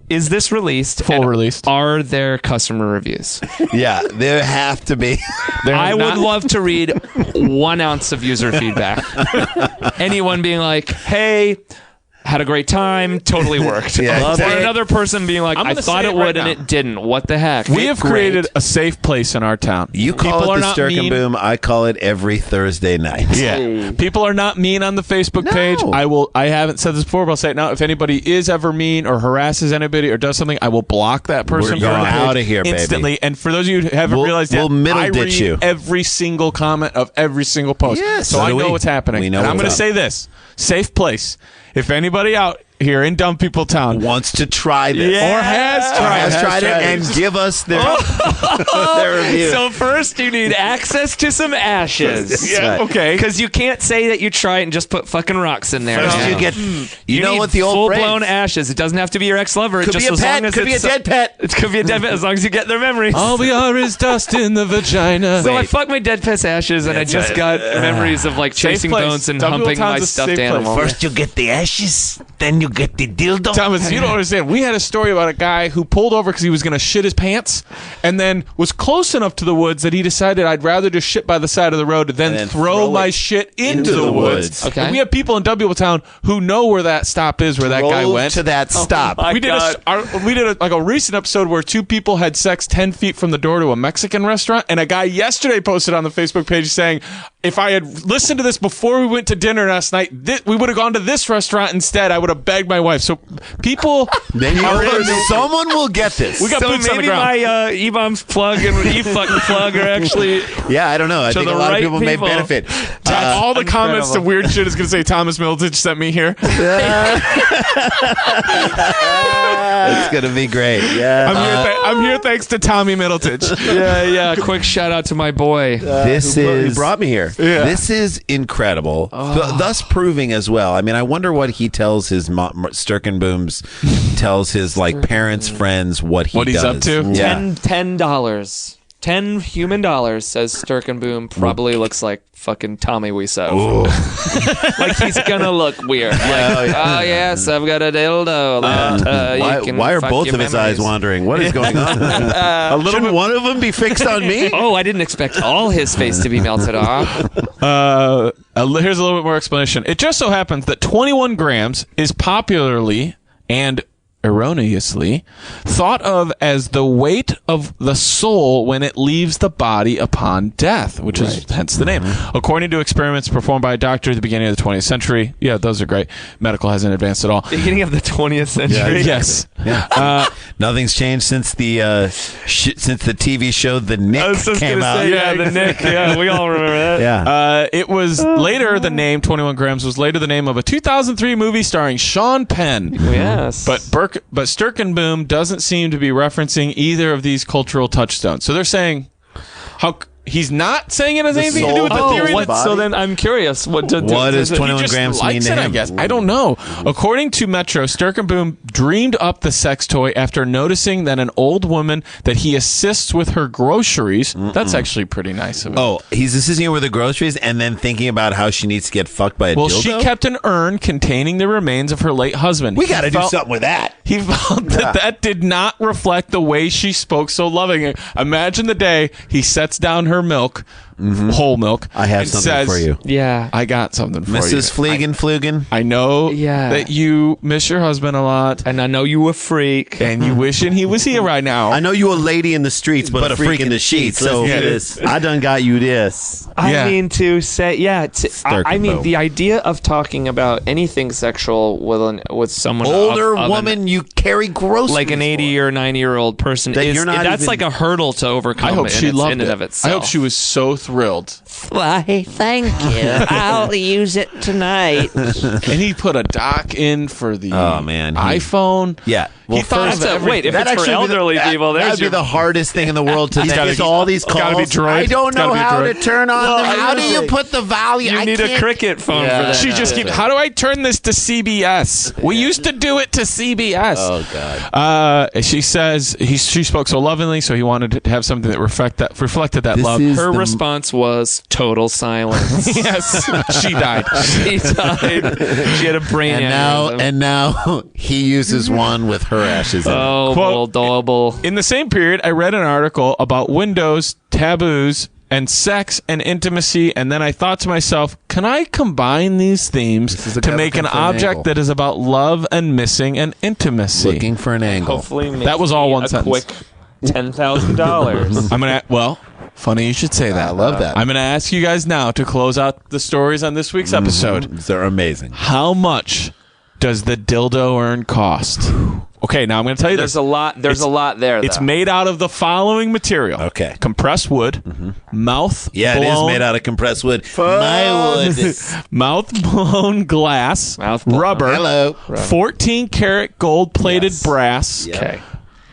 Is this released? Full and released. Are there customer reviews? Yeah, there have to be. I would love to read 1 ounce of user feedback. Anyone being like, "Hey, had a great time, totally worked." Yeah, Or exactly. another person being like, I'm "I gonna thought say it it right would and now. it didn't. What the heck?" We have created a safe place in our town. You call People are it the not Sturken mean. Boom. I call it every Thursday night. Yeah. People are not mean on the Facebook page. I haven't said this before, but I'll say it now. If anybody is ever mean or harasses anybody or does something, I will block that person. We're from the going page outta here, baby. instantly. And for those of you who haven't We'll- realized yet, we'll I Middleditch read you. every single comment of every single post. Yes, so so I do know we. what's happening. We know and I'm what's going to up. say this. Safe place. If anybody out here in Dumb People Town Wants to try this. or has tried it and give us their review. So first, you need access to some ashes. Yeah, okay. Because you can't say that you try it and just put fucking rocks in there. First Yeah. you get, you know need what the old full-blown phrase. ashes. It doesn't have to be your ex-lover. Could just be a as pet. long as Could be a it's dead pet. It could be a dead pet as long as you get their memories. all we are is dust in the vagina. So I fucked my dead pet's ashes, and I just got memories of like Safe chasing place. bones and Double humping my Town's a stuffed safe place. animal. First you get the ashes, then you get the dildo. Thomas, you don't understand. We had a story about a guy who pulled over because he was going to shit his pants and then was close enough to the woods that he decided I'd rather just shit by the side of the road than then throw throw my it shit into the woods. Okay. And we have people in W Town who know where that stop is, where that guy Roll went. to that stop. we did a recent episode where 2 people had sex 10 feet from the door to a Mexican restaurant, and a guy yesterday posted on the Facebook page saying, if I had listened to this before we went to dinner last night, we would have gone to this restaurant instead. I would have begged my wife. So people Someone will get this. We got So boots on the maybe ground. my E-bombs plug and E-fucking plug are actually Yeah, I don't know. I think a the lot right of people people. may benefit. All the comments to incredible. weird shit is going to say Thomas Middleditch sent me here. It's gonna be great. Yeah. I'm here thanks to Tommy Middleditch. yeah. Quick shout out to my boy. This You is brought me here. Yeah. This is incredible. Thus proving as well. I mean, I wonder what he tells his Sturkenboom's tells his like parents, friends what he's does. Up to. Yeah. $10. $10 human says Sturkenboom probably looks like fucking Tommy Wiseau. Like he's gonna look weird. Like, oh yes, I've got a dildo. Why are both of his eyes wandering? What is going on? Shouldn't one of them be fixed on me? Oh, I didn't expect all his face to be melted off. Here's a little bit more explanation. It just so happens that 21 grams is popularly and erroneously thought of as the weight of the soul when it leaves the body upon death, which is hence the name. According to experiments performed by a doctor at the beginning of the 20th century. Yeah, those are great. Medical hasn't advanced at all. Beginning of the 20th century? Yes. Yeah. Nothing's changed since the TV show The Nick came out. The Nick. Yeah, we all remember that. Yeah. It was later the name 21 grams was later the name of a 2003 movie starring Sean Penn. Yes. But Sturkenboom doesn't seem to be referencing either of these cultural touchstones. So they're saying how he's not saying it has anything to do with the theory. So then I'm curious. What does 21 grams mean to him? I guess. I don't know. According to Metro, Sturkenboom dreamed up the sex toy after noticing that an old woman that he assists with her groceries. That's actually pretty nice of him. Oh, he's assisting her with the groceries and then thinking about how she needs to get fucked by a dildo? Well, she kept an urn containing the remains of her late husband. We got to do something with that. He felt that did not reflect the way she spoke so lovingly. Imagine the day he sets down her milk, whole milk. I have something says, for you. Yeah. I got something for you. Mrs. Flugen. I know that you miss your husband a lot. And I know you a freak. And you wishing he was here right now. I know you a lady in the streets, but a freak in the sheets. So I done got you this. I mean to say, I mean the idea of talking about anything sexual with someone older woman you carry groceries like an 80 or 90-year-old person that's like a hurdle to overcome. I hope she loved it. Of itself. I hope she was so thrilled. Why, thank you. I'll use it tonight. And he put a dock in for the iPhone. Yeah. Well, he thought if it's for elderly people, that would be the hardest thing in the world to make. All these calls. I don't know how to turn on them. How do you put the volume? You need a cricket phone for that. She just keeps, how do I turn this to CBS? We used to do it to CBS. Oh, God. She says she spoke so lovingly, so he wanted to have something that reflected that love. Her response was total silence. Yes. She died. She died. She had a brain aneurysm. And now he uses one with her ashes in it. Oh, adorable. In the same period, I read an article about windows, taboos, and sex and intimacy, and then I thought to myself, can I combine these themes to make an object that is about love and missing and intimacy? Looking for an angle. Hopefully that was all one sentence. Quick $10,000. I'm gonna funny you should say that. I love that. I'm gonna ask you guys now to close out the stories on this week's episode. They're amazing. How much does the dildo urn cost? Okay, now I'm going to tell you there's a lot there. It's made out of the following material. Okay. Compressed wood, mouth it is made out of compressed wood. My wood. Mouth-blown glass, rubber, 14-karat gold-plated brass. Okay.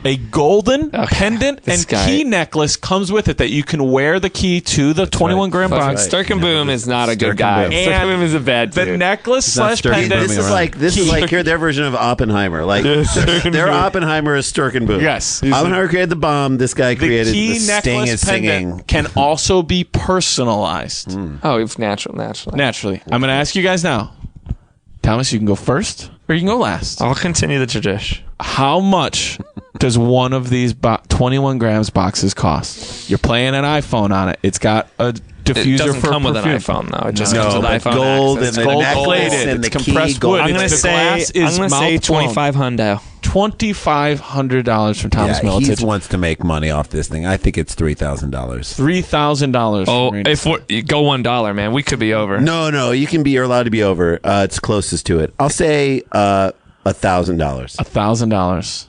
A golden pendant and key necklace comes with it that you can wear the key to the 21-gram box. Sturkenboom is not a good guy. Sturkenboom is a bad dude. The necklace / pendant. This is like their version of Oppenheimer. Like their Oppenheimer is Sturkenboom. Yes. Oppenheimer created the bomb. This guy created the key the necklace Sting is singing. Can also be personalized. Oh, naturally. Naturally. I'm going to ask you guys now. Thomas, you can go first or you can go last. I'll continue the tradition. How much does one of these 21 grams boxes cost? You're playing an iPhone on it. It's got a diffuser. It doesn't come with an perfume. iPhone though. It just comes with iPhone gold access. and gold necklace plated. and It's the compressed key wood. I'm gonna say $2,500. $2,500 from Thomas Middleditch. He wants to make money off this thing. I think it's $3,000. $3,000. Oh, if you go $1, man, we could be over. No, you're allowed to be over. It's closest to it. I'll say $1,000. $1,000.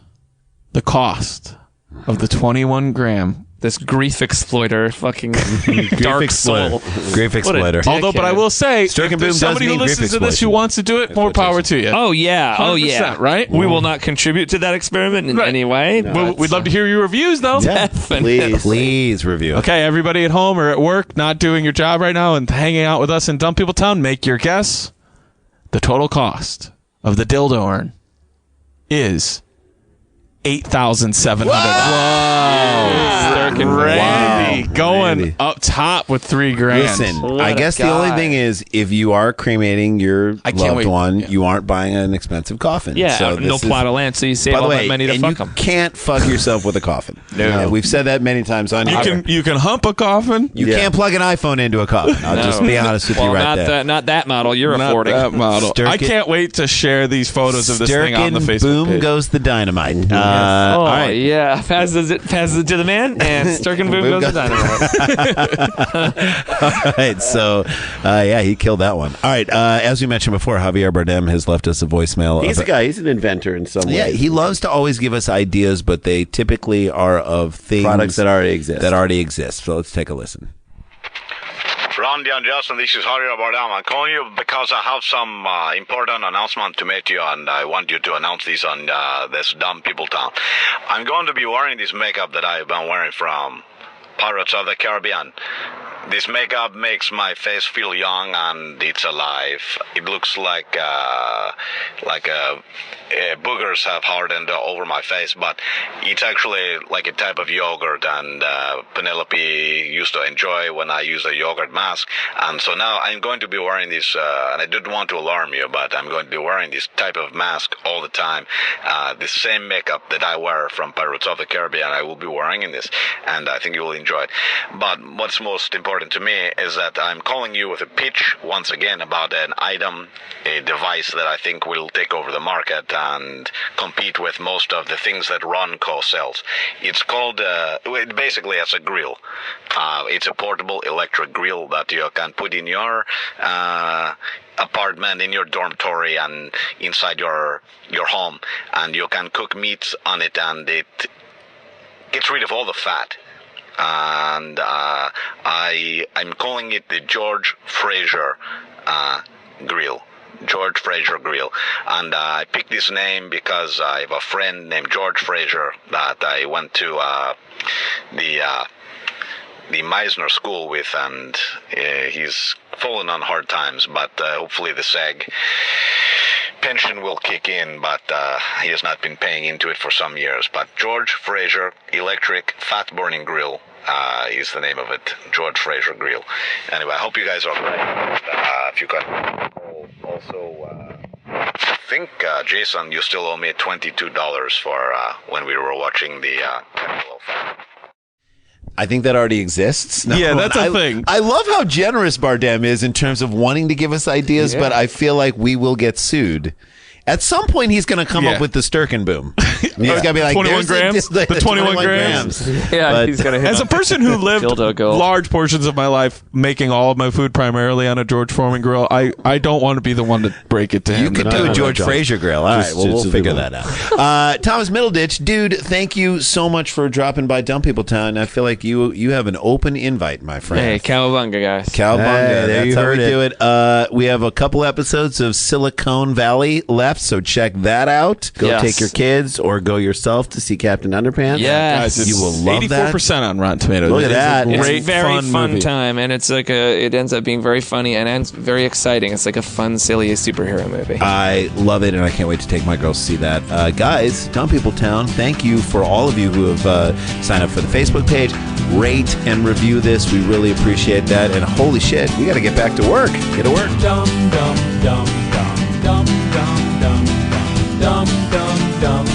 The cost of the 21-gram This grief exploiter, fucking dark soul. Grief exploiter. Although, but I will say, if Boom there's does somebody who mean grief listens to this who explosion. wants to do it, more power to you. Oh yeah, 100%, right? We will not contribute to that experiment in any way. We'd love to hear your reviews, though. Yeah, please review. Okay, everybody at home or at work, not doing your job right now and hanging out with us in Dumb People Town, make your guess. The total cost of the dildo urn is $8,700. Randy going up top with $3,000. Listen, I guess the only thing is, if you are cremating your loved one, you aren't buying an expensive coffin. Yeah, so no plot of land, so you save by the all way, that money to and fuck you them. can't fuck yourself with a coffin. No. We've said that many times on here. You can hump a coffin. You can't plug an iPhone into a coffin. I'll just be honest with you right there. Not that model you're affording. That model. I can't wait to share these photos of this thing on the Facebook boom page. goes the dynamite. All right. Yeah. Passes it to the man, and Sturkin Boom goes the dynamite. All right, so he killed that one. All right, as we mentioned before, Javier Bardem has left us a voicemail. He's a guy. He's an inventor in some way. Yeah, he loves to always give us ideas, but they typically are of things, products that already exist. So let's take a listen. Randy and Justin, this is Javier Bardem. I'm calling you because I have some important announcement to make to you, and I want you to announce this on this Dumb People Town. I'm going to be wearing this makeup that I've been wearing from Pirates of the Caribbean. This makeup makes my face feel young and it's alive. It looks like boogers have hardened over my face, but it's actually like a type of yogurt, and Penelope used to enjoy when I use a yogurt mask. And so now I'm going to be wearing this, and I didn't want to alarm you, but I'm going to be wearing this type of mask all the time. The same makeup that I wear from Pirates of the Caribbean, I will be wearing in this, and I think you will enjoy it. But what's most important to me is that I'm calling you with a pitch once again about an item, a device that I think will take over the market and compete with most of the things that Ron Co sells. It's called, basically it's a grill. It's a portable electric grill that you can put in your apartment, in your dormitory, and inside your home, and you can cook meats on it, and it gets rid of all the fat. And I'm calling it the George Fraser grill. George Fraser grill. And I picked this name because I have a friend named George Fraser that I went to the Meisner school with, and he's fallen on hard times, but hopefully the SAG pension will kick in, but he has not been paying into it for some years. But George Fraser electric fat burning grill is the name of it. George Fraser grill. Anyway, I hope you guys are right. If you can also I think Jason, you still owe me $22 for when we were watching the I think that already exists. No, yeah, that's a thing. I love how generous Bardem is in terms of wanting to give us ideas, but I feel like we will get sued. At some point, he's going to come up with the Sturkin Boom. He's going to be like, 21 grams? The 21 grams. Yeah, But he's gonna hit As a person who lived large portions of my life making all of my food primarily on a George Foreman grill, I don't want to be the one to break it to him. You could do a George Fraser grill. All right, well, we'll figure that out. Thomas Middleditch, dude, thank you so much for dropping by Dumb People Town. I feel like you have an open invite, my friend. Hey, cowabunga, guys. Cowabunga. Hey, That's how we do it. We have a couple episodes of Silicon Valley left, so check that out. Go take your kids or go yourself to see Captain Underpants. Yes. Guys, You will love 84% on Rotten Tomatoes. Look at that. It's a It's great, a very fun movie. time, and it's like it ends up being very funny and ends very exciting. It's like a fun, silly superhero movie. I love it, and I can't wait to take my girls to see that. Guys, Dumb People Town, thank you for all of you who have signed up for the Facebook page. Rate and review this. We really appreciate that. And holy shit, we got to get back to work. Get to work. Dum dum dum dum dum dum dum dum dum dum dum.